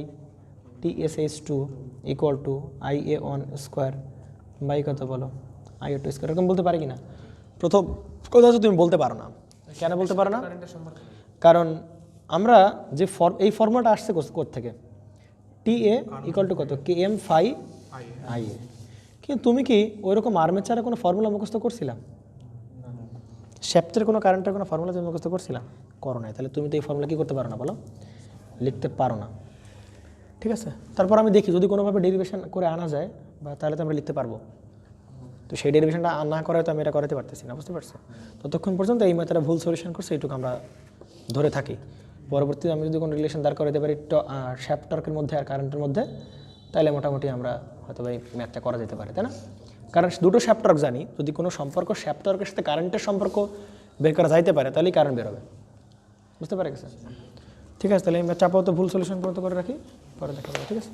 TSH2 equal to IA1 square by কত বলো IA2 স্কোয়ার, এরকম বলতে পারি কি না? প্রথম কথা হচ্ছে তুমি বলতে পারো না। কেন বলতে পারো না? কারণ আমরা যে এই ফর্মুলাটা আসছে কোথ থেকে, TA ইকুয়াল টু কত KM ফাই IA, কিন্তু তুমি কি ওইরকম আর্মেচারে কোনো ফর্মুলা মুখস্থ করছিলাম? শ্যাফটের কোনো কারেন্টের কোনো ফর্মুলা তুমি মুখস্থ করছিলাম? করো নাই, তাহলে তুমি তো এই ফর্মুলা কী করতে পারো না বলো, লিখতে পারো না, ঠিক আছে। তারপর আমি দেখি যদি কোনোভাবে ডেরিভেশন করে আনা যায় বা তাহলে তো আমরা লিখতে পারবো, তো সেই ডেরিভেশনটা না করায় তো আমি এটা করাতে পারতেছি না, বুঝতে পারছো? ততক্ষণ পর্যন্ত এই মেথডটা ভুল সলিউশন করছে এইটুকু আমরা ধরে থাকি। পরবর্তীতে আমি যদি কোনো রিলেশন দাঁড় করাতে পারি শ্যাফট টর্কের মধ্যে আর কারেন্টের মধ্যে, তাহলে মোটামুটি আমরা হয়তো এই ম্যাথটা করা যেতে পারে, তাই না? কারণ দুটো শ্যাফট টর্ক জানি, যদি কোনো সম্পর্ক শ্যাফট টর্কের সাথে কারেন্টের সম্পর্ক বের করা যাইতে পারে তাহলেই কারেন্ট বেরোবে, বুঝতে পারে গেছে? ঠিক আছে, তাহলে এই ম্যাথটা আপাতত ভুল সলিউশন পর্যন্ত করে রাখি, পরে দেখা যাবে, ঠিক আছে।